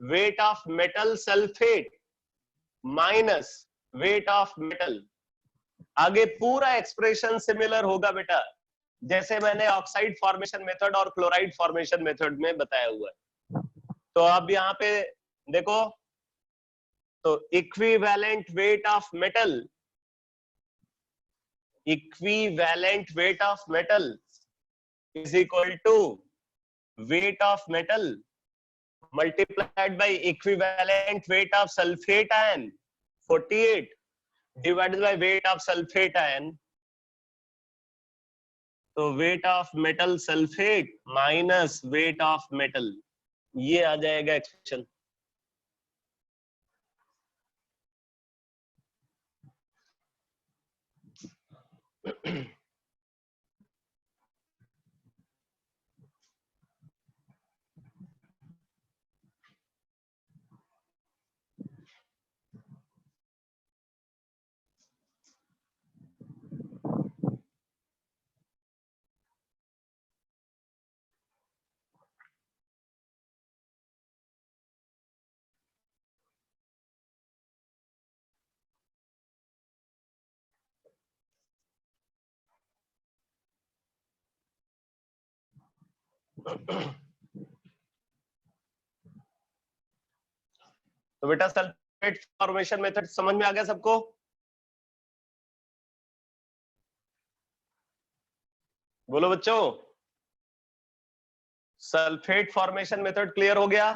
weight of metal sulphate minus weight of metal. आगे पूरा एक्सप्रेशन सिमिलर होगा बेटा, जैसे मैंने ऑक्साइड फॉर्मेशन मेथड और क्लोराइड फॉर्मेशन मेथड में बताया हुआ है। तो अब यहाँ पे देखो, तो equivalent weight of metal is equal to weight of metal multiplied by equivalent weight of sulfate ion 48 divided by weight of sulfate ion, तो weight of metal sulfate minus weight of metal, ये आ जाएगा expression. तो बेटा sulphate formation method समझ में आ गया सबको? बोलो बच्चों, सल्फेट फॉर्मेशन मेथड क्लियर हो गया?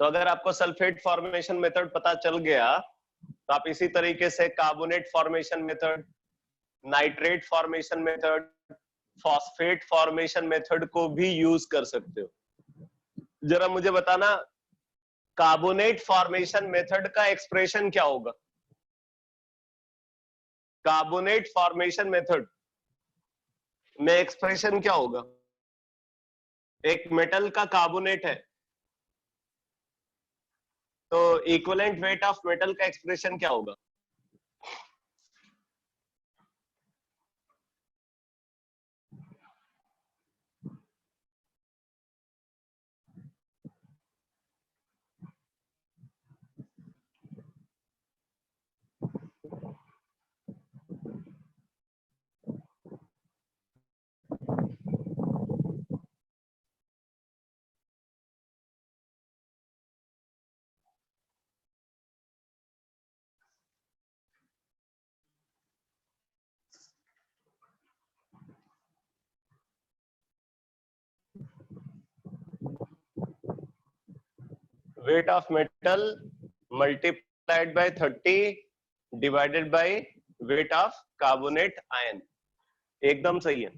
तो अगर आपको सल्फेट फॉर्मेशन मेथड पता चल गया तो आप इसी तरीके से carbonate formation method, nitrate formation method, phosphate formation method को भी यूज कर सकते हो। जरा मुझे बताना, कार्बोनेट फॉर्मेशन मेथड का एक्सप्रेशन क्या होगा? कार्बोनेट फॉर्मेशन मेथड में एक्सप्रेशन क्या होगा? एक मेटल का कार्बोनेट है तो इक्विवेलेंट वेट ऑफ मेटल का एक्सप्रेशन क्या होगा? Wait of metal multiplied bye 30 divided by weight of carbonate ion, एकदम सही है।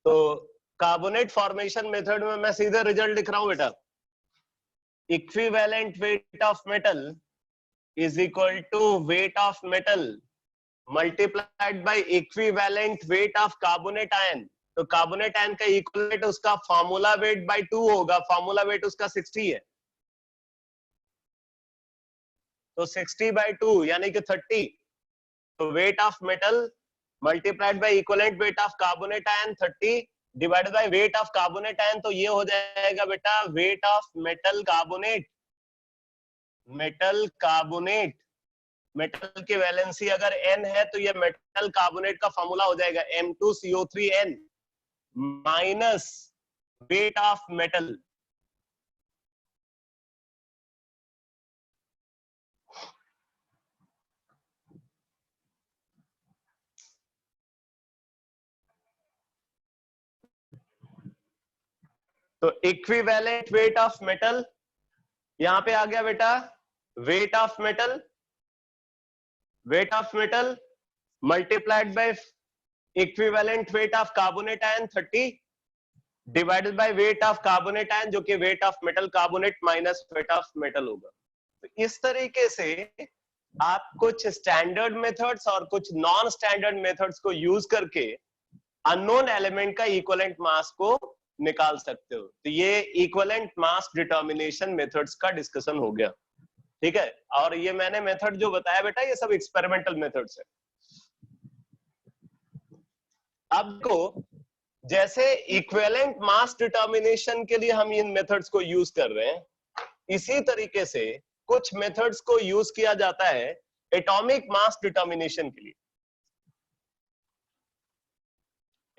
तो कार्बोनेट फॉर्मेशन मेथड में मैं सीधे रिजल्ट लिख रहा हूं बेटा, equivalent weight of metal is equal to weight of metal multiplied by equivalent weight of carbonate ion. तो कार्बोनेट आयन का इक्विवेलेंट उसका फार्मूला वेट बाय 2 होगा, फार्मूला वेट उसका 60 है, तो 60 बाय 2 यानी कि 30। तो wait of metal multiplied by equivalent weight of carbonate ion 30 divided by weight of carbonate ion, तो ये हो जाएगा बेटा wait of metal carbonate. Metal carbonate, metal की वैलेंसी अगर n है तो ये मेटल कार्बोनेट का फॉर्मूला हो जाएगा M2CO3n minus weight of metal. तो इक्विवेलेंट वेट ऑफ मेटल यहां पे आ गया बेटा, wait of metal, weight of metal multiplied by equivalent weight of carbonate ion 30 divided by weight of carbonate ion जो कि wait of metal carbonate minus weight of metal होगा। तो इस तरीके से आप कुछ स्टैंडर्ड मेथड्स और कुछ नॉन स्टैंडर्ड मेथड्स को यूज करके अननोन एलिमेंट का इक्विवेलेंट मास को निकाल सकते हो। तो ये इक्विवेलेंट मास डिटर्मिनेशन मेथड्स का डिस्कशन हो गया, ठीक है। और ये मैंने मेथड जो बताया बेटा ये सब एक्सपेरिमेंटल मेथड्स है। अब को जैसे इक्विवेलेंट मास डिटर्मिनेशन के लिए हम इन मेथड्स को यूज कर रहे हैं, इसी तरीके से कुछ मेथड्स को यूज किया जाता है एटॉमिक मास डिटर्मिनेशन के लिए।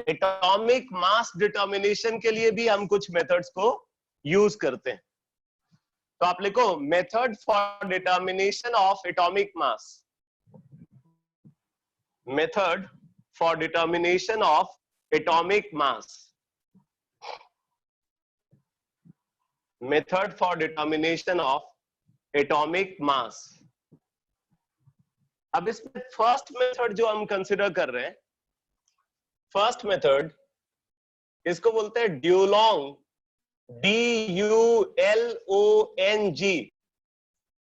एटॉमिक मास डिटर्मिनेशन के लिए भी हम कुछ मेथड्स को यूज करते हैं। तो आप लिखो method for determination of atomic mass, method for determination of atomic mass. Method for determination of atomic mass. अब इसमें फर्स्ट मेथड जो हम कंसिडर कर रहे हैं, फर्स्ट मेथड इसको बोलते हैं Dulong, DULONG,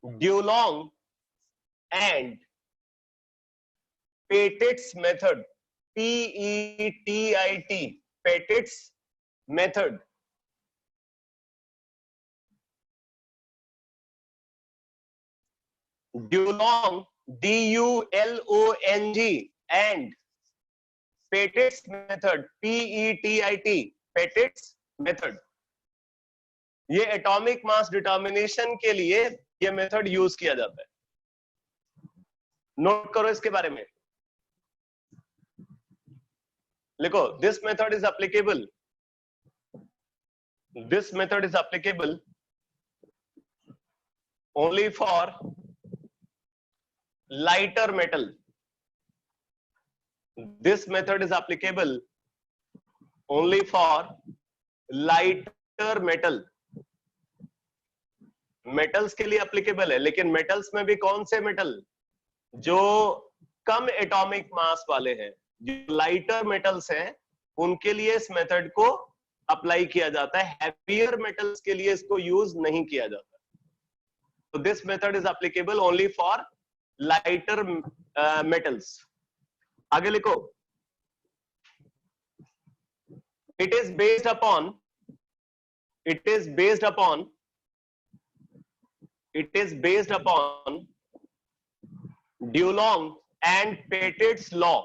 Dulong and Petit's method, PETIT, Petit's method. Dulong, DULONG and Petit's method, PETIT, Petit's method. ये एटॉमिक मास डिटर्मिनेशन के लिए ये मेथड यूज किया जाता है। नोट करो इसके बारे में, लिखो this method is applicable, this method is applicable only for lighter metal, this method is applicable only for lighter metal। Metals के लिए एप्लीकेबल है, लेकिन मेटल्स में भी कौन से मेटल जो कम एटॉमिक मास वाले हैं, जो लाइटर मेटल्स हैं, उनके लिए इस मेथड को अप्लाई किया जाता है। हैवियर मेटल्स के लिए इसको यूज नहीं किया जाता। तो this method is applicable only for lighter metals. आगे लिखो, it is based upon Dulong and Petit's law।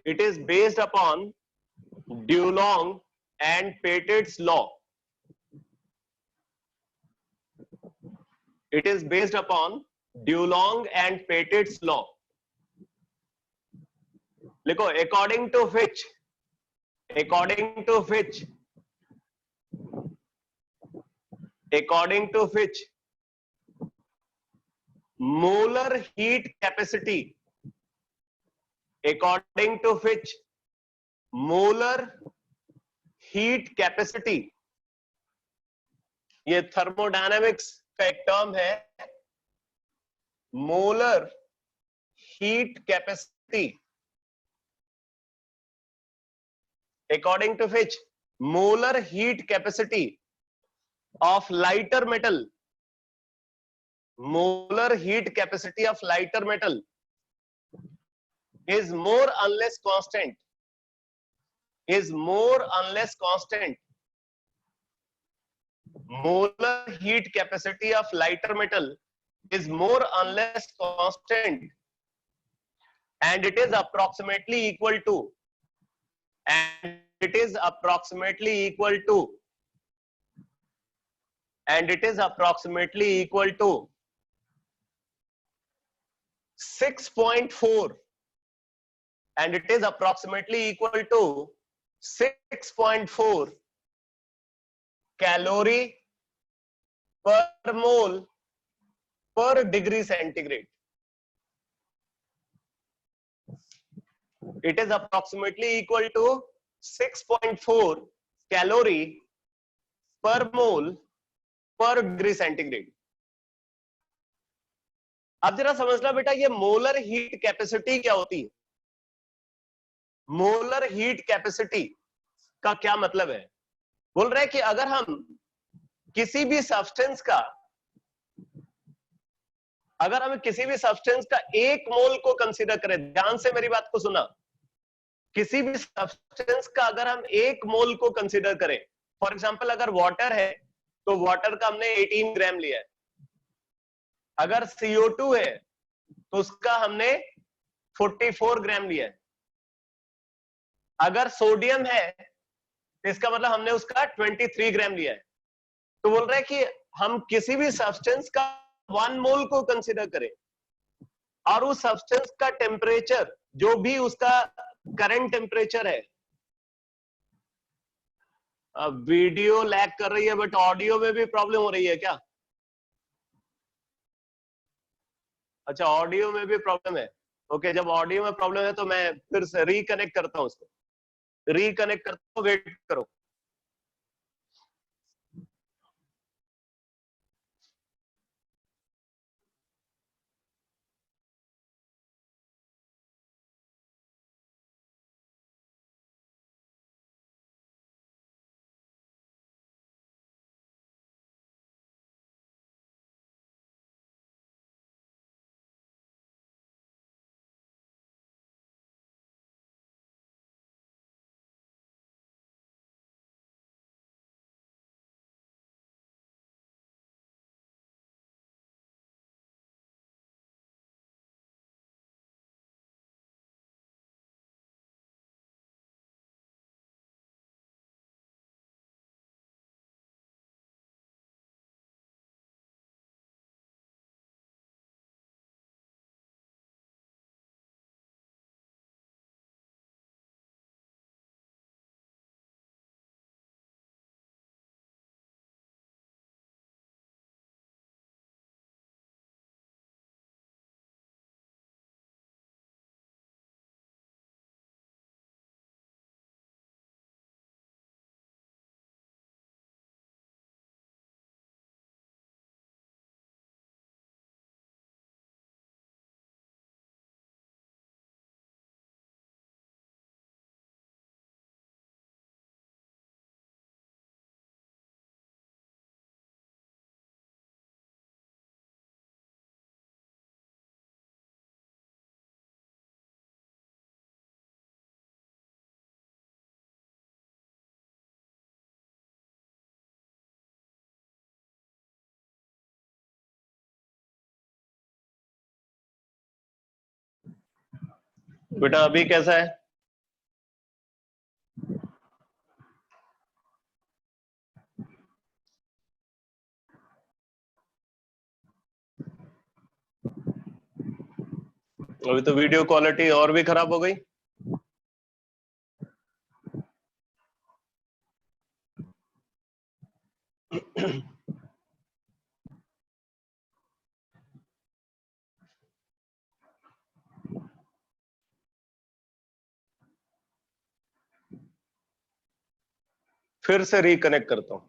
It is based upon Dulong and Petit's law। It is based upon Dulong and Petit's law। लिखो, according to which molar heat capacity, according to which molar heat capacity, ये thermodynamics का एक term है, molar heat capacity, according to which molar heat capacity of lighter metal, molar heat capacity of lighter metal is more or less constant, molar heat capacity of lighter metal is more or less constant, and it is approximately equal to 6.4, and it is approximately equal to 6.4 calorie per mole per degree centigrade। It is approximately equal to 6.4 calorie per mole per degree centigrade। अब जरा समझना बेटा, ये molar heat capacity क्या होती है? Molar heat capacity का क्या मतलब है? बोल रहे हैं कि अगर हम किसी भी सब्सटेंस का 1 मोल को कंसीडर करें, ध्यान से मेरी बात को सुना, किसी भी सब्सटेंस का अगर हम 1 मोल को कंसीडर करें, फॉर एग्जांपल अगर वाटर है तो वाटर का हमने 18 ग्राम लिया है, अगर CO2 है तो उसका हमने 44 ग्राम लिया है, अगर सोडियम है तो इसका मतलब हमने उसका 23 ग्राम लिया है। तो बोल रहे हैं कि हम किसी भी सब्सटेंस का 1 मोल को कंसीडर करें और उस सब्सटेंस का टेम्परेचर, जो भी उसका करंट टेम्परेचर है, वीडियो लैग कर रही है बट ऑडियो में भी प्रॉब्लम हो रही है क्या? अच्छा, ऑडियो में भी प्रॉब्लम है। ओके, जब ऑडियो में प्रॉब्लम है तो मैं फिर से रिकनेक्ट करता हूं, उसको रिकनेक्ट करता हूं, वेट करो। बेटा अभी कैसा है? अभी तो वीडियो क्वालिटी और भी खराब हो गई। फिर से रिकनेक्ट करता हूं।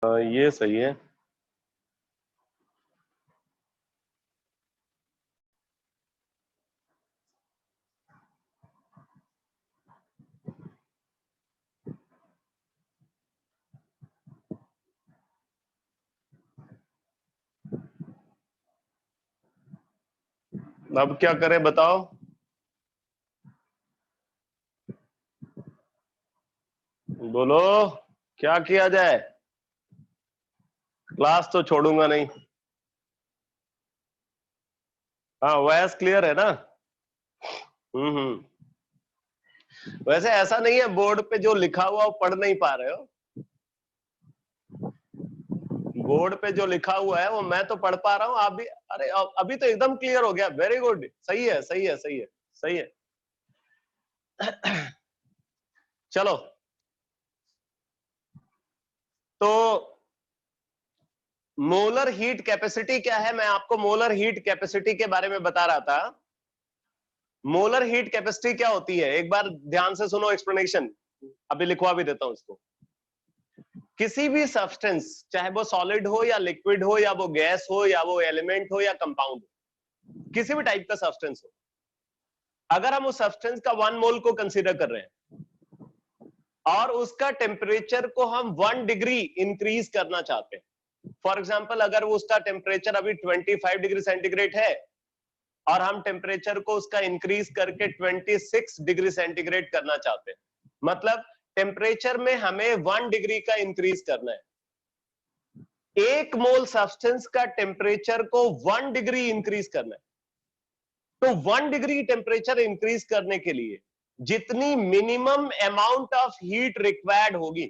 ये सही है। अब क्या करें बताओ? बोलो, क्या किया जाए? क्लास तो छोड़ूंगा नहीं। हाँ, वॉइस क्लियर है ना? हम्म। वैसे ऐसा नहीं है बोर्ड पे जो लिखा हुआ वो पढ़ नहीं पा रहे हो। बोर्ड पे जो लिखा हुआ है वो मैं तो पढ़ पा रहा हूँ, आप भी। अरे अभी तो एकदम क्लियर हो गया। वेरी गुड, सही है सही है सही है सही है। चलो, तो मोलर हीट कैपेसिटी क्या है? मैं आपको मोलर हीट कैपेसिटी के बारे में बता रहा था। मोलर हीट कैपेसिटी क्या होती है, एक बार ध्यान से सुनो एक्सप्लेनेशन। अभी लिखवा भी देता हूं इसको। किसी भी सब्सटेंस, चाहे वो सॉलिड हो या लिक्विड हो या वो गैस हो या वो एलिमेंट हो या कंपाउंड हो, किसी भी टाइप का सब्सटेंस हो, अगर हम उस सब्सटेंस का 1 मोल को कंसीडर कर रहे हैं और उसका टेम्परेचर को हम 1 डिग्री इंक्रीज करना चाहते हैं, फॉर एग्जांपल अगर वो उसका टेम्परेचर अभी 25 डिग्री सेंटीग्रेड है और हम टेम्परेचर को उसका इंक्रीज करके 26 डिग्री सेंटीग्रेड करना चाहते हैं, मतलब टेम्परेचर में हमें 1 डिग्री का इंक्रीज करना है। 1 मोल सब्सटेंस का टेम्परेचर को 1 डिग्री इंक्रीज करना है, तो 1 डिग्री टेम्परेचर इंक्रीज करने के लिए जितनी minimum amount of heat required होगी,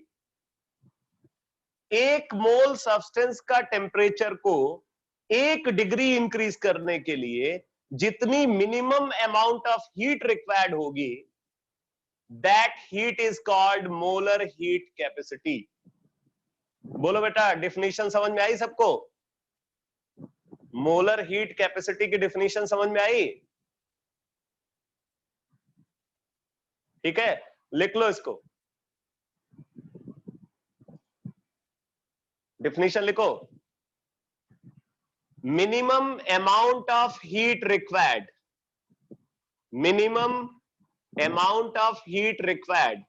1 मोल सब्सटेंस का टेम्परेचर को 1 डिग्री इंक्रीज करने के लिए जितनी minimum amount of heat required होगी, that heat is called molar heat capacity. बोलो बेटा, डेफिनेशन समझ में आई सबको? मोलर हीट कैपेसिटी की डेफिनेशन समझ में आई? ठीक है, लिख लो इसको, डेफिनेशन लिखो। Minimum amount of heat required, minimum amount of heat required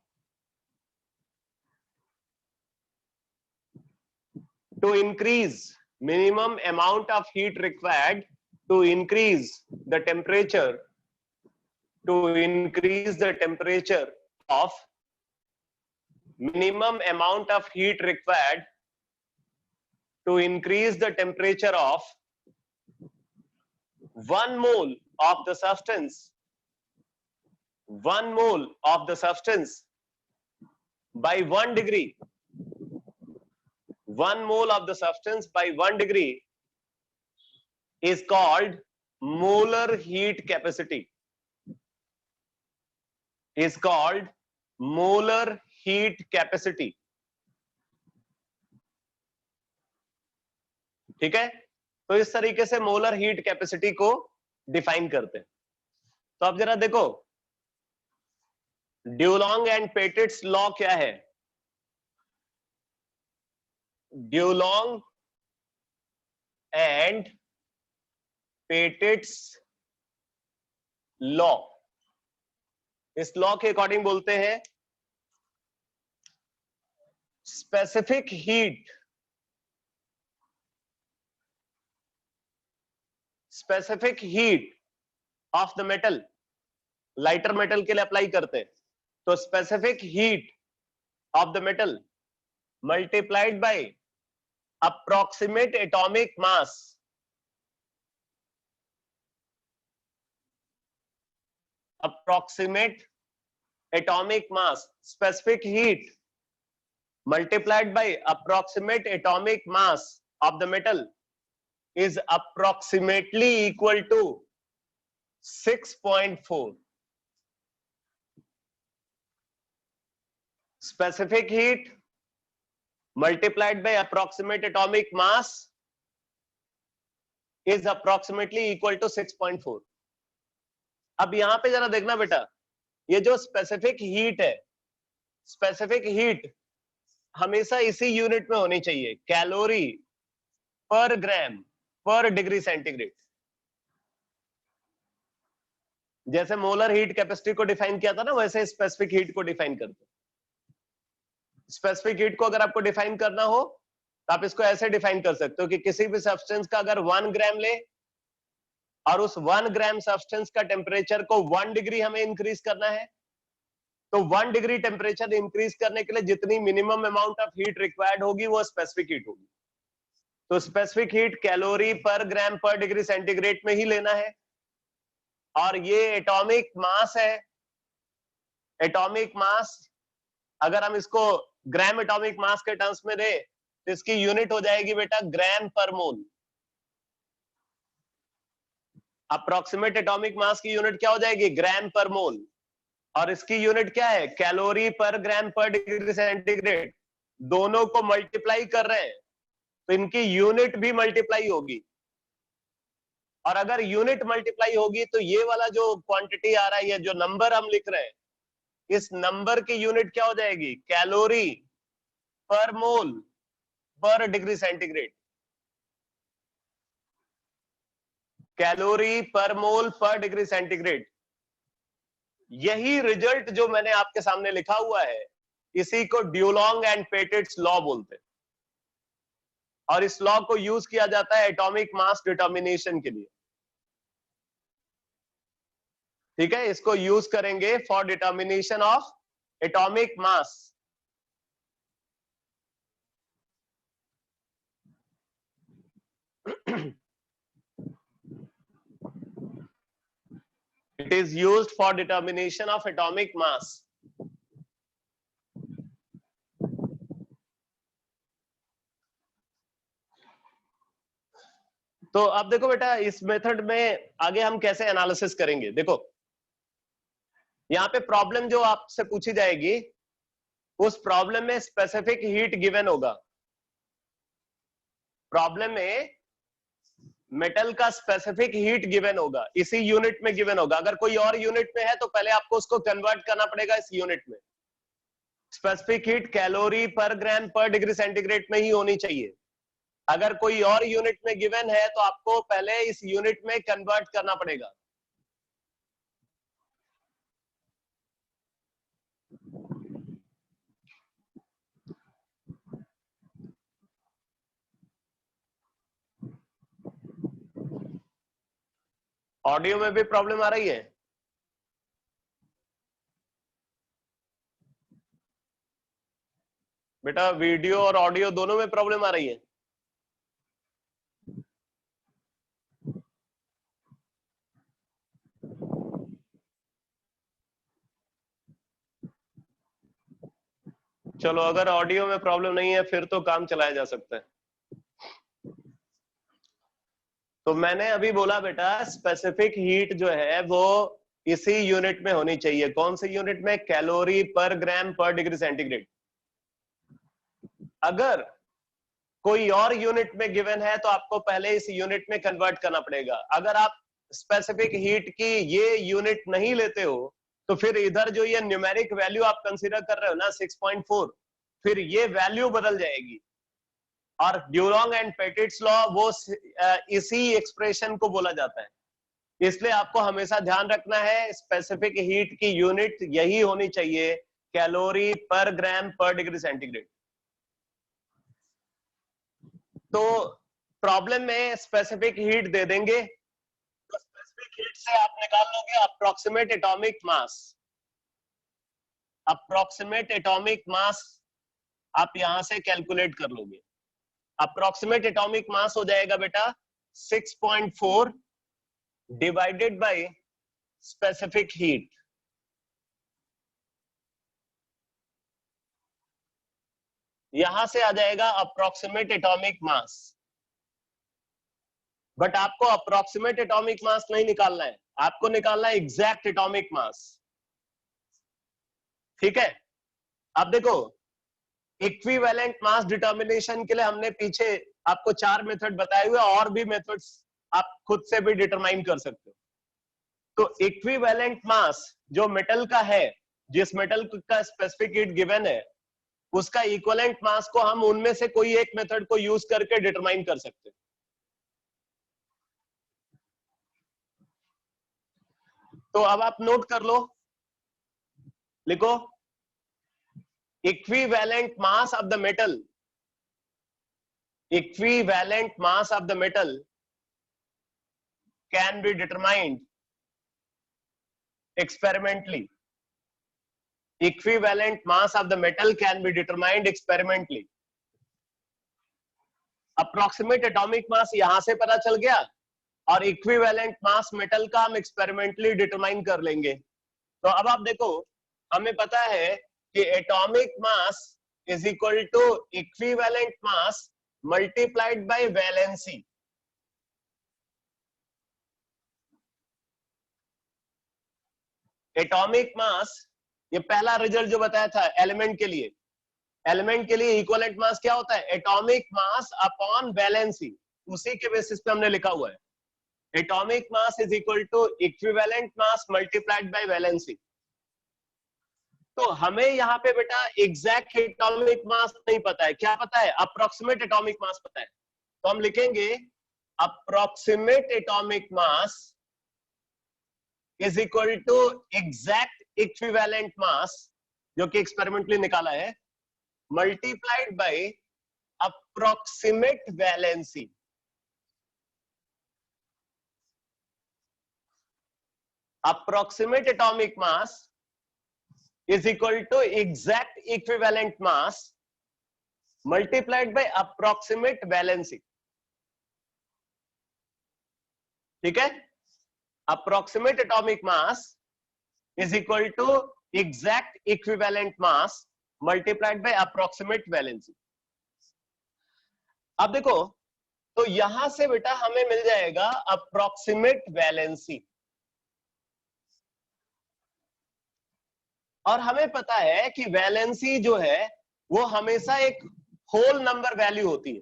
to increase, minimum amount of heat required to increase the temperature, to increase the temperature of, minimum amount of heat required to increase the temperature of 1 mole of the substance, 1 mole of the substance by 1 degree, 1 mole of the substance by 1 degree is called molar heat capacity, is called molar heat capacity। ठीक है, तो इस तरीके से molar heat capacity को define करते हैं। तो अब जरा देखो, ड्यूलॉन्ग एंड पेटिट्स लॉ क्या है? ड्यूलॉन्ग एंड पेटिट्स लॉ, इस लॉ के अकॉर्डिंग बोलते हैं specific heat, specific heat of the metal, lighter metal के लिए अप्लाई करते हैं, तो specific heat of the metal multiplied by approximate atomic mass, approximate atomic mass, specific heat multiplied by approximate atomic mass of the metal is approximately equal to 6.4. Specific heat multiplied by approximate atomic mass is approximately equal to 6.4. अब यहां पे जरा देखना बेटा, ये जो specific heat है, specific heat हमेशा इसी यूनिट में होनी चाहिए, कैलोरी पर ग्राम पर डिग्री सेंटीग्रेड। जैसे मोलर हीट कैपेसिटी को डिफाइन किया था ना, वैसे स्पेसिफिक हीट को डिफाइन करते। स्पेसिफिक हीट को अगर आपको डिफाइन करना हो तो आप इसको ऐसे डिफाइन कर सकते हो कि किसी भी सब्सटेंस का अगर 1 ग्राम ले और उस 1 ग्राम सब्सटेंस का टेम्परेचर को 1 डिग्री हमें इंक्रीज करना है, तो 1 डिग्री टेम्परेचर इंक्रीज करने के लिए जितनी minimum amount of heat required होगी वो स्पेसिफिक हीट होगी। तो स्पेसिफिक हीट कैलोरी पर ग्राम पर डिग्री सेंटीग्रेड में ही लेना है, और ये एटॉमिक मास है। एटॉमिक मास अगर हम इसको ग्राम एटॉमिक मास के टर्म्स में दे तो इसकी यूनिट हो जाएगी बेटा ग्राम पर मोल। अप्रोक्सीमेट एटॉमिक मास की यूनिट क्या हो जाएगी? ग्राम पर मोल। और इसकी यूनिट क्या है? कैलोरी पर ग्राम पर डिग्री सेंटीग्रेड। दोनों को मल्टीप्लाई कर रहे हैं तो इनकी यूनिट भी मल्टीप्लाई होगी, और अगर यूनिट मल्टीप्लाई होगी तो ये वाला जो क्वांटिटी आ रहा है, ये जो नंबर हम लिख रहे हैं, इस नंबर की यूनिट क्या हो जाएगी? कैलोरी पर मोल पर डिग्री सेंटीग्रेड, कैलोरी पर मोल पर डिग्री सेंटीग्रेड। यही रिजल्ट जो मैंने आपके सामने लिखा हुआ है, इसी को ड्यूलोंग एंड पेटिट्स लॉ बोलते हैं, और इस लॉ को यूज किया जाता है एटॉमिक मास डिटर्मिनेशन के लिए। ठीक है, इसको यूज करेंगे for determination of atomic mass. It is used for determination of atomic mass. तो अब देखो बेटा, इस मेथड में आगे हम कैसे एनालिसिस करेंगे। देखो यहाँ पे प्रॉब्लम जो आपसे पूछी जाएगी, उस प्रॉब्लम में स्पेसिफिक हीट गिवन होगा। प्रॉब्लम में मेटल का स्पेसिफिक हीट गिवन होगा, इसी यूनिट में गिवन होगा। अगर कोई और यूनिट में है तो पहले आपको उसको कन्वर्ट करना पड़ेगा इस यूनिट में। स्पेसिफिक हीट कैलोरी पर ग्राम पर डिग्री सेंटीग्रेड में ही होनी चाहिए। अगर कोई और यूनिट में गिवन है तो आपको पहले इस यूनिट में कन्वर्ट करना पड़ेगा। ऑडियो में भी प्रॉब्लम आ रही है? बेटा वीडियो और ऑडियो दोनों में प्रॉब्लम आ रही है? चलो, अगर ऑडियो में प्रॉब्लम नहीं है फिर तो काम चलाया जा सकता है। तो मैंने अभी बोला बेटा, स्पेसिफिक हीट जो है वो इसी यूनिट में होनी चाहिए। कौन से यूनिट में? कैलोरी पर ग्राम पर डिग्री सेंटीग्रेड। अगर कोई और यूनिट में गिवन है तो आपको पहले इस यूनिट में कन्वर्ट करना पड़ेगा। अगर आप स्पेसिफिक हीट की ये यूनिट नहीं लेते हो तो फिर इधर जो ये न्यूमेरिक वैल्यू आप कंसीडर कर रहे हो ना 6.4, फिर ये वैल्यू बदल जाएगी। और ड्यूलोंग एंड पेटिट्स लॉ वो इसी एक्सप्रेशन को बोला जाता है। इसलिए आपको हमेशा ध्यान रखना है स्पेसिफिक हीट की यूनिट यही होनी चाहिए, कैलोरी पर ग्राम पर डिग्री सेंटीग्रेड। तो प्रॉब्लम में स्पेसिफिक हीट दे देंगे, तो स्पेसिफिक हीट से आप निकाल लोगे अप्रोक्सीमेट एटॉमिक मास। अप्रोक्सीमेट एटॉमिक मास आप यहां से कैलकुलेट कर लोगे। अप्रोक्सीमेट एटॉमिक मास हो जाएगा बेटा 6.4 डिवाइडेड बाय स्पेसिफिक हीट। यहां से आ जाएगा अप्रोक्सीमेट एटॉमिक मास। बट आपको अप्रोक्सीमेट एटॉमिक मास नहीं निकालना है, आपको निकालना है एग्जैक्ट एटॉमिक मास। ठीक है, अब देखो इक्विवेलेंट मास डिटर्मिनेशन के लिए हमने पीछे आपको 4 मेथड बताए हुए, और भी मेथड्स आप खुद से भी डिटरमाइन कर सकते हो। तो इक्विवेलेंट मास जो मेटल का है, जिस मेटल का स्पेसिफिक हीट गिवन है, उसका इक्विवेलेंट मास को हम उनमें से कोई एक मेथड को यूज करके डिटरमाइन कर सकते हैं। तो अब आप नोट कर लो, लिखो equivalent mass of the metal, equivalent mass of the metal can be determined experimentally. Equivalent mass of the metal can be determined experimentally. Approximate atomic mass यहां से पता चल गया, और equivalent mass metal का हम experimentally determine कर लेंगे। तो अब आप देखो, हमें पता है कि atomic mass is equal to equivalent mass multiplied by valency. Atomic mass, ये पहला रिजल्ट जो बताया था एलिमेंट के लिए, एलिमेंट के लिए इक्विवेलेंट मास क्या होता है? Atomic mass upon valency. उसी के बेसिस पे हमने लिखा हुआ है atomic mass is equal to equivalent mass multiplied by valency. तो हमें यहाँ पे बेटा एग्जैक्ट एटॉमिक मास नहीं पता है, क्या पता है? अप्रोक्सीमेट एटॉमिक मास पता है। तो हम लिखेंगे approximate atomic mass is equal to exact equivalent mass, जो कि एक्सपेरिमेंटली निकाला है, multiplied by approximate valency. Approximate atomic mass is equal to exact equivalent mass multiplied by approximate valency। ठीक है, approximate atomic mass is equal to exact equivalent mass multiplied by approximate valency। अब देखो, तो यहां से बेटा हमें मिल जाएगा approximate valency, और हमें पता है कि वैलेंसी जो है वो हमेशा एक होल नंबर वैल्यू होती है।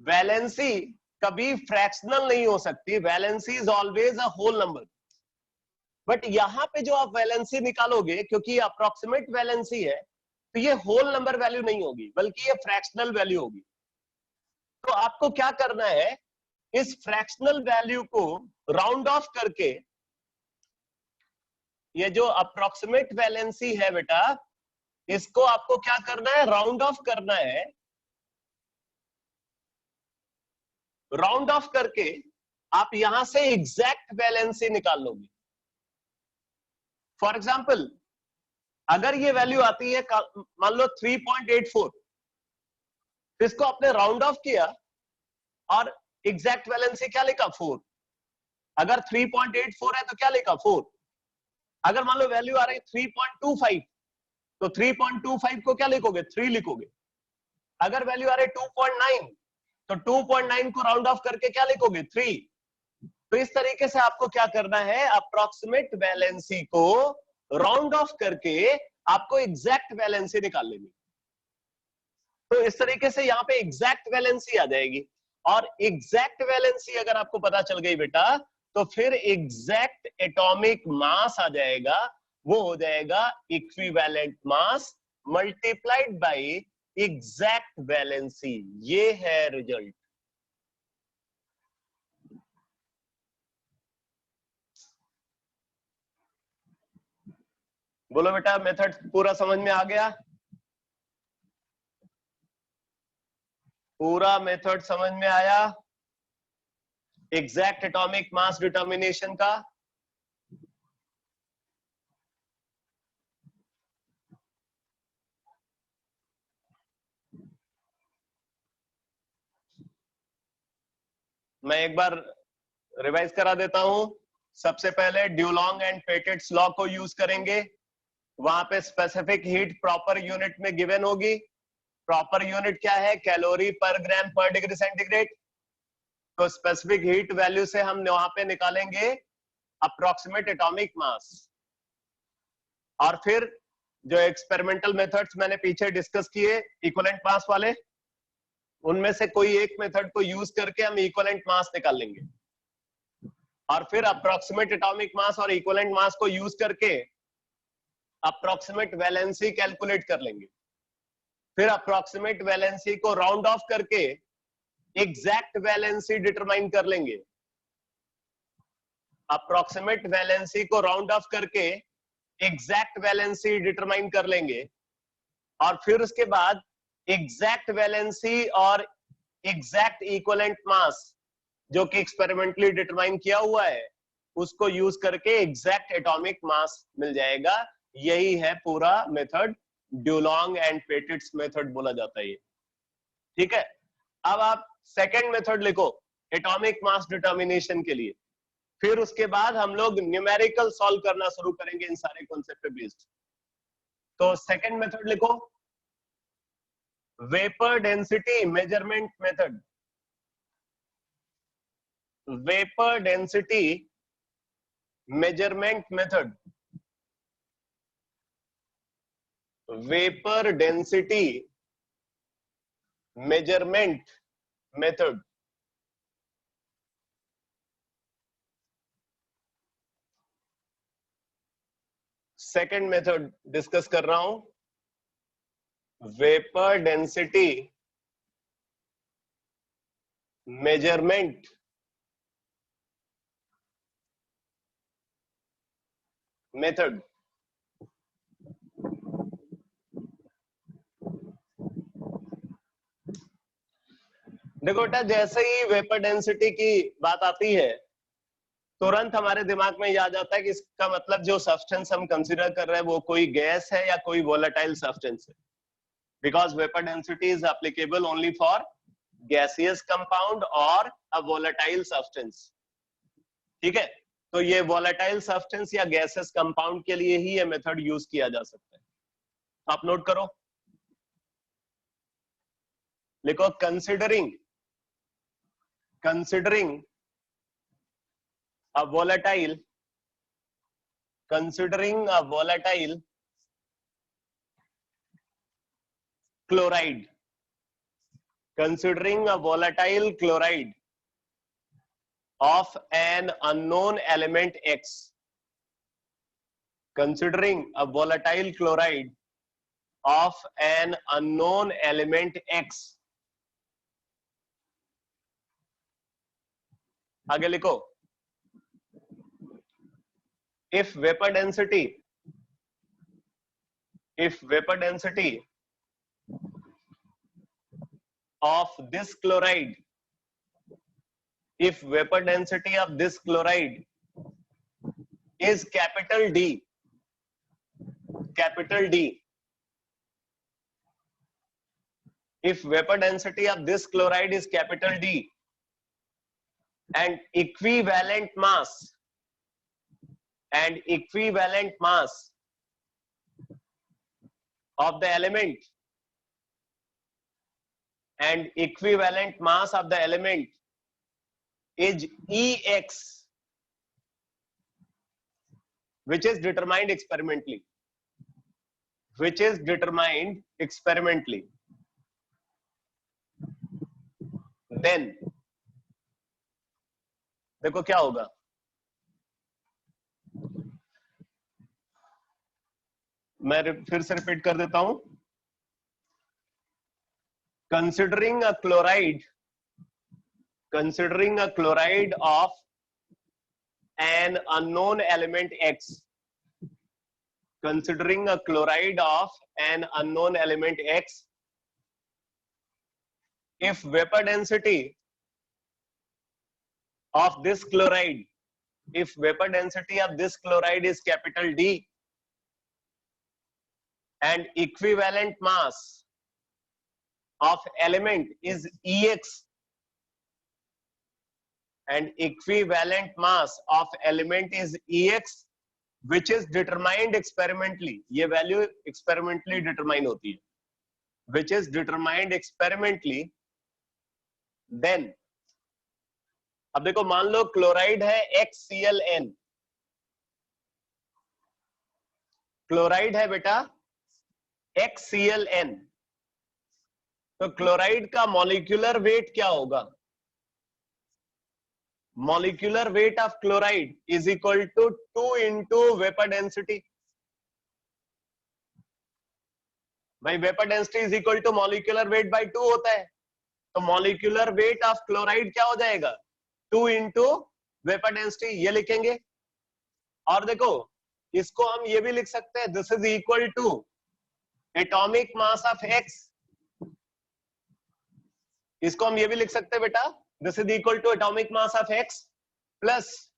वैलेंसी कभी फ्रैक्शनल नहीं हो सकती, valency is always a whole number. But यहां पे जो आप वैलेंसी निकालोगे, क्योंकि अप्रोक्सीमेट वैलेंसी है, तो ये होल नंबर वैल्यू नहीं होगी, बल्कि ये फ्रैक्शनल वैल्यू होगी। तो आपको क्या करना है, इस फ्रैक्शनल वैल्यू को राउंड ऑफ करके, ये जो अप्रोक्सीमेट वैलेंसी है बेटा, इसको आपको क्या करना है, राउंड ऑफ करना है। राउंड ऑफ करके आप यहां से एग्जैक्ट वैलेंसी निकाल लोगे। फॉर एग्जांपल, अगर ये वैल्यू आती है मान लो 3.84, तो इसको आपने राउंड ऑफ किया और एग्जैक्ट वैलेंसी क्या लिखा, 4। अगर 3.84 है तो क्या लिखा, 4। अगर मान लो वैल्यू आ रही 3.25, तो 3.25 को क्या लिखोगे, 3 लिखोगे। अगर वैल्यू आ रही 2.9, तो 2.9 को राउंड ऑफ करके क्या लिखोगे, 3। तो इस तरीके से आपको क्या करना है, अप्रोक्सीमेट वैलेंसी को राउंड ऑफ करके आपको एग्जैक्ट वैलेंसी निकाल लेनी। तो इस तरीके से यहाँ पे एग्जैक्ट वैलेंसी आ जाएगी, और एग्जैक्ट वैलेंसी अगर आपको पता चल गई बेटा, तो फिर एग्जैक्ट एटॉमिक मास आ जाएगा, वो हो जाएगा equivalent mass multiplied bye exact valency. ये है रिजल्ट। बोलो बेटा, मेथड पूरा समझ में आ गया? पूरा मेथड समझ में आया एग्जैक्ट एटॉमिक मास डिटर्मिनेशन का? मैं एक बार रिवाइज करा देता हूं। सबसे पहले ड्यूलॉन्ग एंड पेटिट्स लॉ को यूज करेंगे। वहां पे स्पेसिफिक हीट प्रॉपर यूनिट में गिवन होगी। प्रॉपर यूनिट क्या है, कैलोरी पर ग्राम पर डिग्री सेंटीग्रेड। तो स्पेसिफिक हीट वैल्यू से हम वहां पे निकालेंगे अप्रोक्सीमेट एटॉमिक मास। और फिर जो एक्सपेरिमेंटल मेथड्स मैंने पीछे डिस्कस किए इक्विवेलेंट मास वाले, उनमें से कोई एक मेथड को यूज करके हम इक्विवेलेंट मास निकाल लेंगे। और फिर अप्रोक्सीमेट एटॉमिक मास और इक्विवेलेंट मास को यूज करके अप्रोक्सीमेट वैलेंसी कैलकुलेट कर लेंगे। फिर अप्रोक्सीमेट वैलेंसी को राउंड ऑफ करके एग्जैक्ट वैलेंसी डिटरमाइन कर लेंगे। अप्रोक्सीमेट वैलेंसी को राउंड ऑफ करके एग्जैक्ट वैलेंसी डिटरमाइन कर लेंगे। और फिर उसके बाद एग्जैक्ट वैलेंसी और एग्जैक्ट इक्विवेलेंट मास जो कि एक्सपेरिमेंटली डिटरमाइन किया हुआ है, उसको यूज करके एग्जैक्ट एटॉमिक मास मिल जाएगा। यही है पूरा मेथड, ड्यूलॉन्ग एंड पेटिट्स मेथड बोला जाता है ये। ठीक है, अब आप सेकेंड मेथड लिखो एटॉमिक मास डिटर्मिनेशन के लिए। फिर उसके बाद हम लोग न्यूमेरिकल सॉल्व करना शुरू करेंगे इन सारे कॉन्सेप्ट पे बेस्ड। तो सेकेंड मेथड लिखो, vapour density measurement method. Vapour density measurement method. Vapour density measurement method. Second method discuss कर रहा हूं, वेपर डेंसिटी मेजरमेंट मेथड। देखो बेटा, जैसे ही वेपर डेंसिटी की बात आती है तुरंत हमारे दिमाग में याद आता है कि इसका मतलब जो सब्सटेंस हम कंसीडर कर रहे हैं वो कोई गैस है या कोई वोलेटाइल सब्सटेंस है, because vapour density is applicable only for gaseous compound और अ वोलेटाइल सब्सटेंस। ठीक है, तो ये वोलेटाइल सब्सटेंस या गैसेस कंपाउंड के लिए ही ये मेथड यूज किया जा सकता है। आप नोट करो, लिखो considering a volatile chloride, considering a volatile chloride of an unknown element X, considering a volatile chloride of an unknown element X, आगे लिखो, if vapor density of this chloride, if vapor density of this chloride is capital D, if vapor density of this chloride is capital D and equivalent mass of the element is Ex, which is determined experimentally, then देखो क्या होगा, मैं फिर से repeat कर देता हूं, considering a chloride of an unknown element X, considering a chloride of an unknown element X, if vapor density of this chloride is capital D and equivalent mass of element is Ex, which is determined experimentally, ये value experimentally determine होती है, which is determined experimentally, then अब देखो मान लो chloride है XClN, chloride है बेटा XClN, तो क्लोराइड का मॉलिक्यूलर वेट क्या होगा, molecular weight of chloride is equal to 2 into vapor density। भाई vapour density is equal to molecular weight by 2 होता है, तो मॉलिक्यूलर वेट ऑफ क्लोराइड क्या हो जाएगा, 2 into वेपर डेंसिटी, ये लिखेंगे। और देखो इसको हम ये भी लिख सकते हैं, this is equal to atomic mass of X, इसको हम ये भी लिख सकते हैं बेटा, this is equal to atomic mass of X plus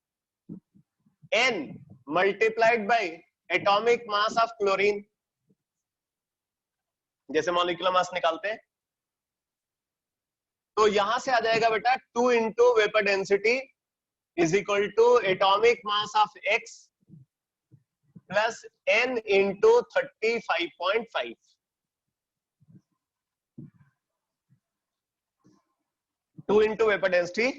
N multiplied by atomic mass of chlorine, जैसे मॉलिक्यूलर मास निकालते हैं, तो यहां से आ जाएगा बेटा 2 into vapour density is equal to atomic mass of X plus N into 35.5। 2 into vapor density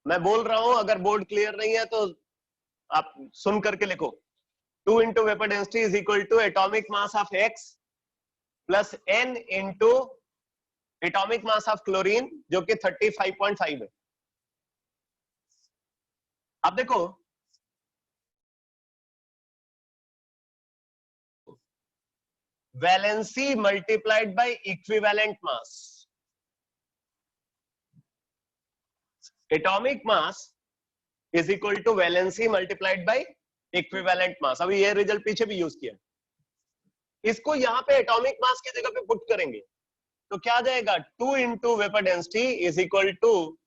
मैं बोल रहा हूं, अगर बोर्ड क्लियर नहीं है तो आप सुन करके लिखो, 2 into vapor density is equal to atomic mass of X plus N into atomic mass of chlorine जो कि 35.5 है। अब देखो valency multiplied by equivalent mass, atomic mass is equal to valency multiplied by equivalent mass. अभी ये result पीछे भी use किया, इसको यहां पे एटॉमिक मास की जगह पे पुट करेंगे तो क्या आ जाएगा, 2 into vapour density is equal to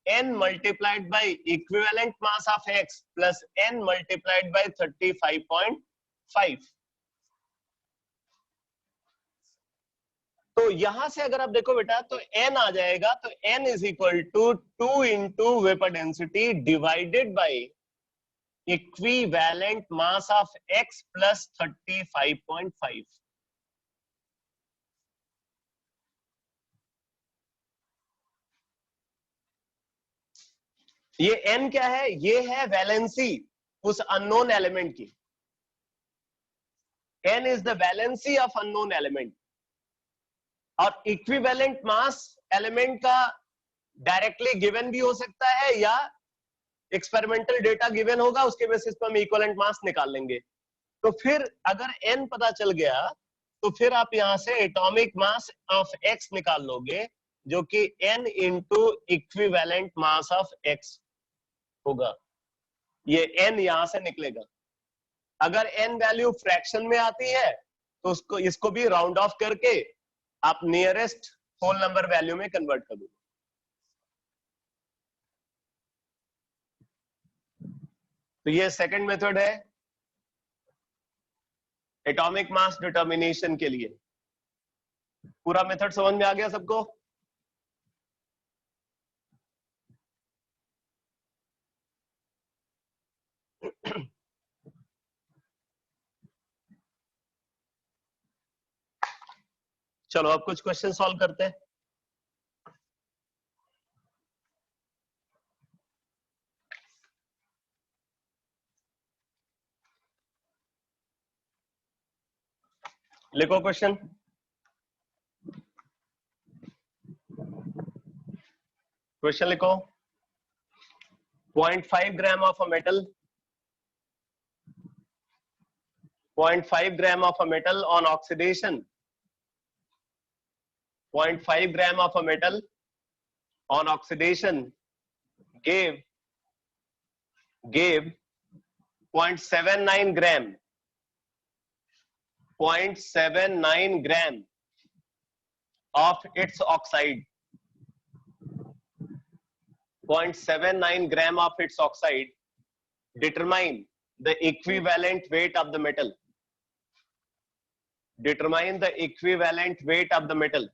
n multiplied by equivalent mass of x plus n multiplied by 35.5। तो यहां से अगर आप देखो बेटा तो n आ जाएगा, तो n is equal to 2 into vapour density divided by equivalent mass of x plus 35.5। ये n क्या है, ये है वैलेंसी उस अननोन एलिमेंट की, n is the valency of unknown element. और इक्विवेलेंट मास एलिमेंट का डायरेक्टली गिवन भी हो सकता है या एक्सपेरिमेंटल डेटा गिवन होगा, उसके बेसिस पर हम इक्विवेलेंट मास निकाल लेंगे। तो फिर अगर n पता चल गया तो फिर आप यहां से एटॉमिक मास ऑफ x निकाल लोगे जो कि n into equivalent mass of x होगा। ये n यहां से निकलेगा। अगर n वैल्यू फ्रैक्शन में आती है तो उसको इसको भी राउंड ऑफ करके आप नियरेस्ट होल नंबर वैल्यू में कन्वर्ट कर दो। तो ये सेकंड मेथड है एटॉमिक मास डिटर्मिनेशन के लिए। पूरा मेथड समझ में आ गया सबको? चलो अब कुछ क्वेश्चन सॉल्व करते हैं। लिखो क्वेश्चन। क्वेश्चन लिखो। 0.5 gram of a metal, 0.5 gram of a metal on oxidation, 0.5 gram of a metal on oxidation gave 0.79 gram 0.79 gram of its oxide, 0.79 gram of its oxide. Determine the equivalent weight of the metal. Determine the equivalent weight of the metal.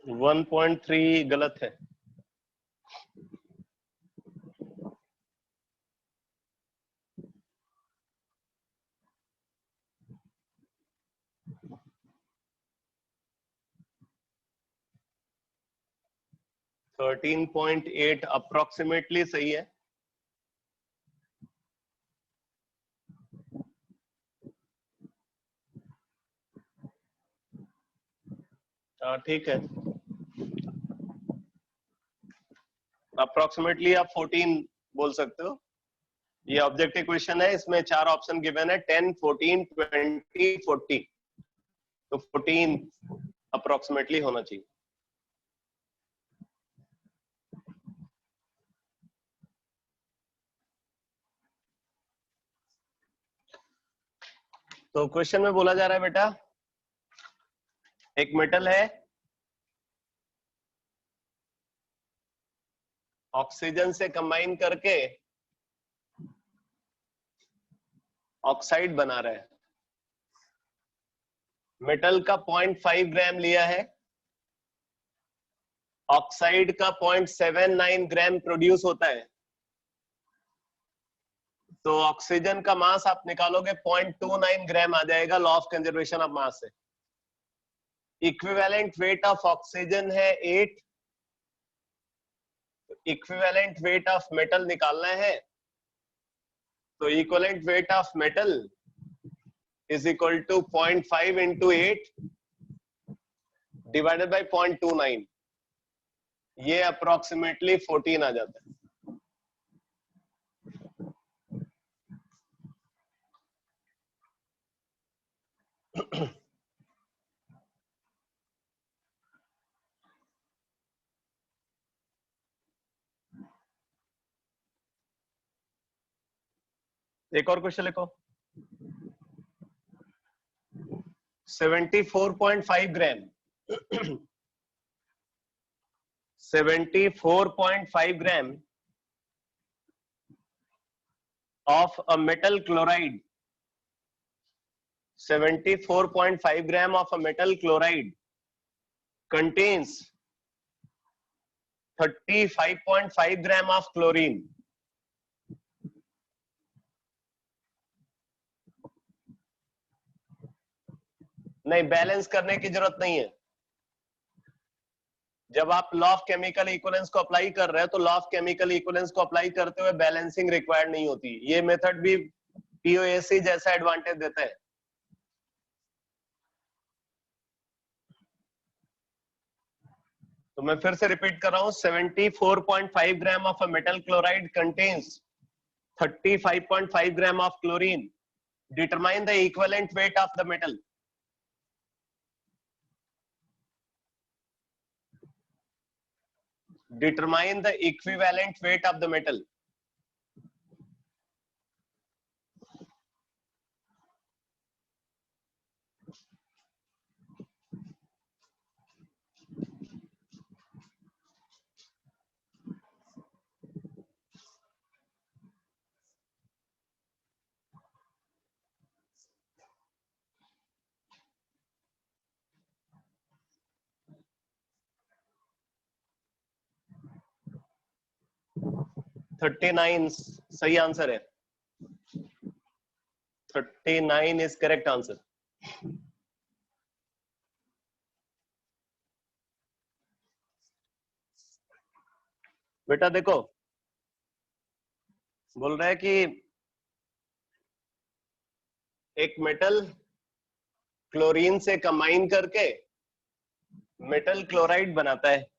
One 1.3 गलत है। Thirteen 13.8 approximately सही है। ठीक है, approximately आप 14 बोल सकते हो। ये ऑब्जेक्टिव क्वेश्चन है, इसमें 4 ऑप्शन गिवन है, 10, 14, 20, 40। तो 14 अप्रोक्सीमेटली होना चाहिए। तो क्वेश्चन में बोला जा रहा है बेटा एक मेटल है, ऑक्सीजन से कंबाइन करके ऑक्साइड बना रहा है। मेटल का 0.5 ग्राम लिया है, ऑक्साइड का 0.79 ग्राम प्रोड्यूस होता है। तो ऑक्सीजन का मास आप निकालोगे 0.29 ग्राम आ जाएगा law of conservation of mass से। इक्विवेलेंट वेट ऑफ ऑक्सीजन है 8, इक्विवेलेंट वेट ऑफ मेटल निकालना है, तो equivalent weight of metal is equal to 0.5 into 8 divided by 0.29, ये अप्रोक्सीमेटली 14 आ जाता है। एक और क्वेश्चन लिखो। 74.5 ग्राम 74.5 ग्राम of a metal chloride, 74.5 gram of a metal chloride contains 35.5 gram of chlorine. नहीं, बैलेंस करने की जरूरत नहीं है। जब आप लॉ ऑफ केमिकल इक्विवेलेंस को अप्लाई कर रहे हैं तो लॉ ऑफ केमिकल इक्विवेलेंस को अप्लाई करते हुए बैलेंसिंग रिक्वायर्ड नहीं होती। ये मेथड भी पीओएसी जैसा एडवांटेज देता है। तो मैं फिर से रिपीट कर रहा हूं, 74.5 gram of a metal chloride contains 35.5 gram of chlorine. Determine the equivalent weight of the metal. Determine the equivalent weight of the metal. $39 सही आंसर है। 39 इज करेक्ट आंसर। बेटा देखो, बोल रहा है कि एक मेटल क्लोरीन से कंबाइन करके मेटल क्लोराइड बनाता है।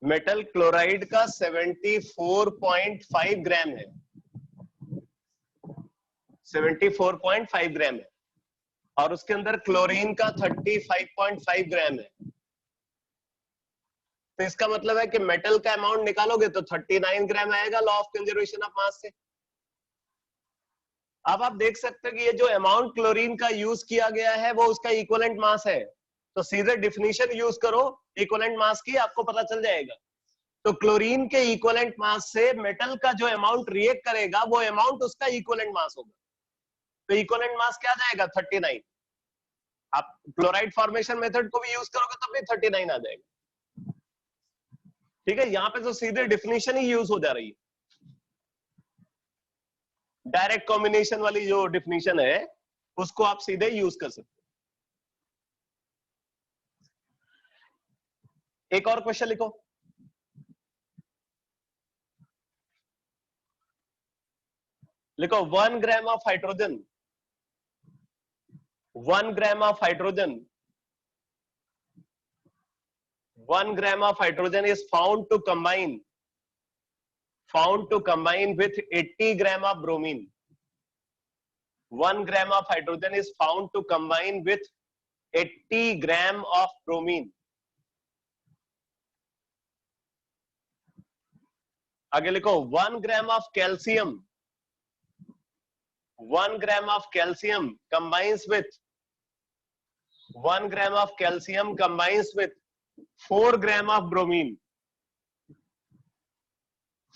मेटल क्लोराइड का 74.5 ग्राम है, 74.5 ग्राम है, और उसके अंदर क्लोरीन का 35.5 ग्राम है। तो इसका मतलब है कि मेटल का अमाउंट निकालोगे तो 39 ग्राम आएगा law of conservation of mass से। अब आप देख सकते हो कि ये जो अमाउंट क्लोरीन का यूज किया गया है वो उसका इक्विवेलेंट मास है। तो सीधे डिफिनीशन यूज करो इक्विवेलेंट मास की, आपको पता चल जाएगा। तो क्लोरीन के इक्विवेलेंट मास से मेटल का जो अमाउंट रिएक्ट करेगा वो अमाउंट उसका इक्विवेलेंट मास होगा। तो इक्विवेलेंट मास क्या जाएगा? 39। आप क्लोराइड फॉर्मेशन मेथड को भी यूज करोगे तब भी 39 आ जाएगा। ठीक है, यहां पे तो सीधे डिफिनीशन ही यूज हो जा रही है। डायरेक्ट कॉम्बिनेशन वाली जो डिफिनीशन है उसको आप सीधे यूज कर सकते हो। एक और क्वेश्चन लिखो। लिखो 1 gram of hydrogen, 1 gram of hydrogen, 1 gram of hydrogen is found to combine with 80 gram of bromine. 1 gram of hydrogen is found to combine with 80 gram of bromine. आगे लिखो 1 gram of calcium, 1 gram of calcium combines with 1 gram of calcium combines with 4 gram of bromine.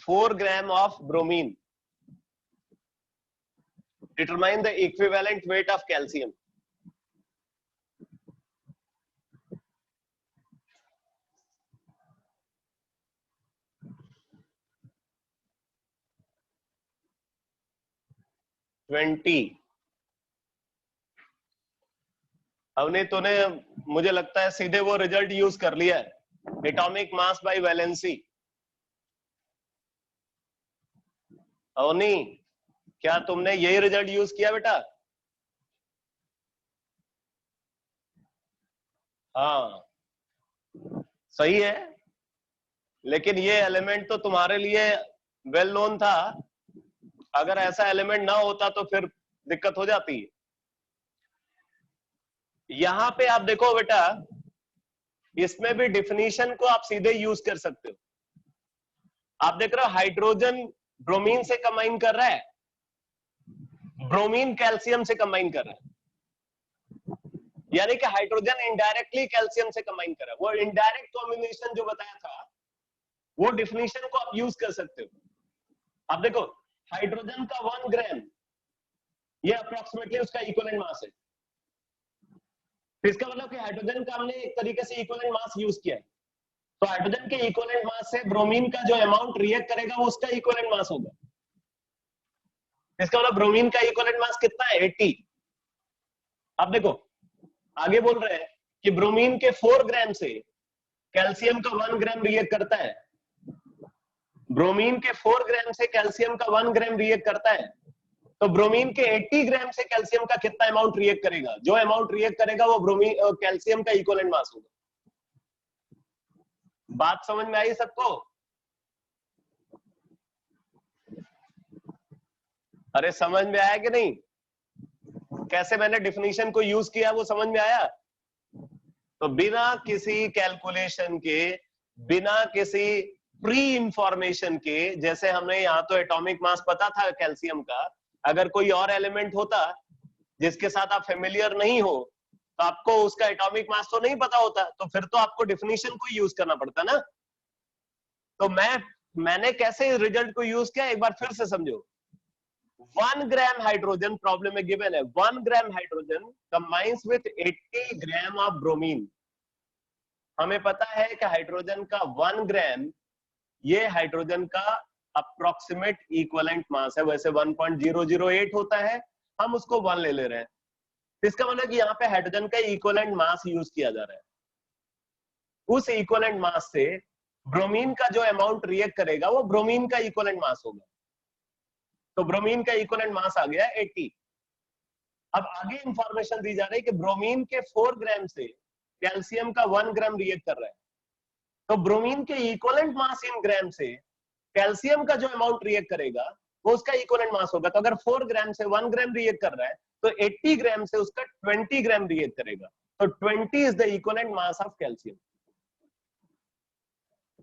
4 gram of bromine. Determine the equivalent weight of calcium. Avani तूने मुझे लगता है सीधे वो result use कर लिया है, atomic mass by valency. Avni क्या तुमने यही रिजल्ट यूज किया बेटा? हाँ सही है, लेकिन ये एलिमेंट तो तुम्हारे लिए वेल नोन था। अगर ऐसा एलिमेंट ना होता तो फिर दिक्कत हो जाती है। यहां पे आप देखो बेटा, इसमें भी डिफिनीशन को आप सीधे यूज कर सकते हो। आप देख रहे हो हाइड्रोजन ब्रोमीन से कंबाइन कर रहा है, ब्रोमीन कैल्शियम से कंबाइन कर रहा है, यानी कि हाइड्रोजन इनडायरेक्टली कैल्शियम से कंबाइन कर रहा है। वो इनडायरेक्ट कॉम्बिनेशन जो बताया था, वो डिफिनीशन को आप यूज कर सकते हो। आप देखो हाइड्रोजन का 1 ग्राम, ये अप्रोक्सीमेटली उसका इक्विवेलेंट मास है। इसका मतलब कि हाइड्रोजन का हमने एक तरीके से इक्विवेलेंट मास यूज किया है, तो हाइड्रोजन के इक्विवेलेंट मास से ब्रोमीन का जो अमाउंट रिएक्ट करेगा वो उसका इक्विवेलेंट मास होगा। इसका मतलब ब्रोमीन का इक्विवेलेंट मास कितना है? 80। अब देखो आगे बोल रहे हैं कि ब्रोमीन के 4 ग्राम से कैल्शियम का 1 ग्राम रिएक्ट करता है। ब्रोमीन के 4 ग्राम से कैल्शियम का 1 ग्राम रिएक्ट करता है, तो ब्रोमीन के 80 ग्राम से कैल्शियम का कितना अमाउंट रिएक्ट करेगा? जो अमाउंट रिएक्ट करेगा वो ब्रोमीन कैल्शियम का इक्विवेलेंट मास होगा। बात समझ में आई सबको? अरे समझ में आया कि नहीं? कैसे मैंने डिफिनीशन को यूज किया वो समझ में आया? तो बिना किसी कैलकुलेशन के, बिना किसी प्री इंफॉर्मेशन के, जैसे हमने यहाँ तो एटॉमिक मास पता था कैल्शियम का, अगर कोई और एलिमेंट होता जिसके साथ आप फेमिलियर नहीं हो तो आपको उसका एटॉमिक मास तो नहीं पता होता, तो फिर तो आपको डिफिनीशन को यूज करना पड़ता ना। तो मैंने कैसे रिजल्ट को यूज किया एक बार फिर से समझो। 1 ग्राम हाइड्रोजन प्रॉब्लम में गिवन है, 1 gram hydrogen combines with 80 gram of bromine. हमें पता है कि हाइड्रोजन का 1 ग्राम ये हाइड्रोजन का अप्रोक्सीमेट इक्विवेलेंट मास है। वैसे 1.008 होता है, हम उसको 1 ले ले रहे हैं। इसका मतलब कि यहाँ पे हाइड्रोजन का इक्विवेलेंट मास यूज किया जा रहा है। उस इक्विवेलेंट मास से ब्रोमीन का जो अमाउंट रिएक्ट करेगा वो ब्रोमीन का इक्विवेलेंट मास होगा। तो ब्रोमीन का इक्विवेलेंट मास आ गया 80। अब आगे इंफॉर्मेशन दी जा रही है कि ब्रोमीन के 4 ग्राम से कैल्शियम का 1 ग्राम रिएक्ट कर रहा है, तो ब्रोमीन के इक्विवेलेंट मास इन ग्राम से कैल्शियम का जो अमाउंट रिएक्ट करेगा वो उसका इक्विवेलेंट मास होगा। तो अगर 4 ग्राम से 1 ग्राम रिएक्ट कर रहा है तो 80 ग्राम से उसका 20 ग्राम रिएक्ट करेगा, तो 20 is the equivalent mass of calcium.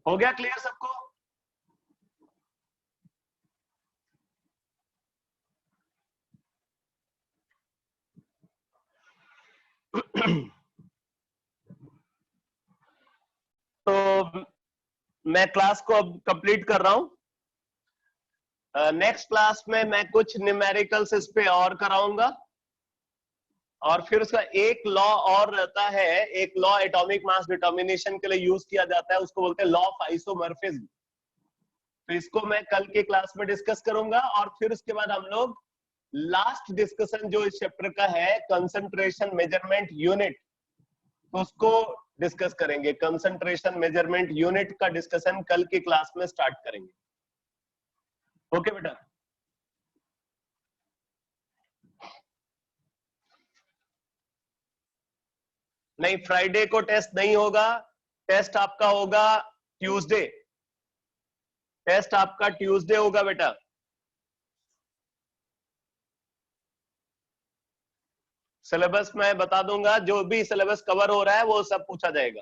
हो गया क्लियर सबको? तो मैं क्लास को अब कंप्लीट कर रहा हूं। नेक्स्ट क्लास में मैं कुछ न्यूमेरिकल्स इस पे और कराऊंगा, और फिर उसका एक लॉ और रहता है, एक लॉ एटॉमिक मास डिटर्मिनेशन के लिए यूज किया जाता है, उसको बोलते हैं लॉ ऑफ आइसोमॉर्फिज्म। तो इसको मैं कल के क्लास में डिस्कस करूंगा, और फिर उसके बाद हम लोग लास्ट डिस्कशन जो इस चैप्टर का है कंसंट्रेशन मेजरमेंट यूनिट, तो उसको डिस्कस करेंगे। कंसंट्रेशन मेजरमेंट यूनिट का डिस्कशन कल की क्लास में स्टार्ट करेंगे। ओके बेटा? नहीं, फ्राइडे को टेस्ट नहीं होगा, टेस्ट आपका होगा ट्यूसडे। टेस्ट आपका ट्यूसडे होगा बेटा। सिलेबस मैं बता दूंगा, जो भी सिलेबस कवर हो रहा है वो सब पूछा जाएगा।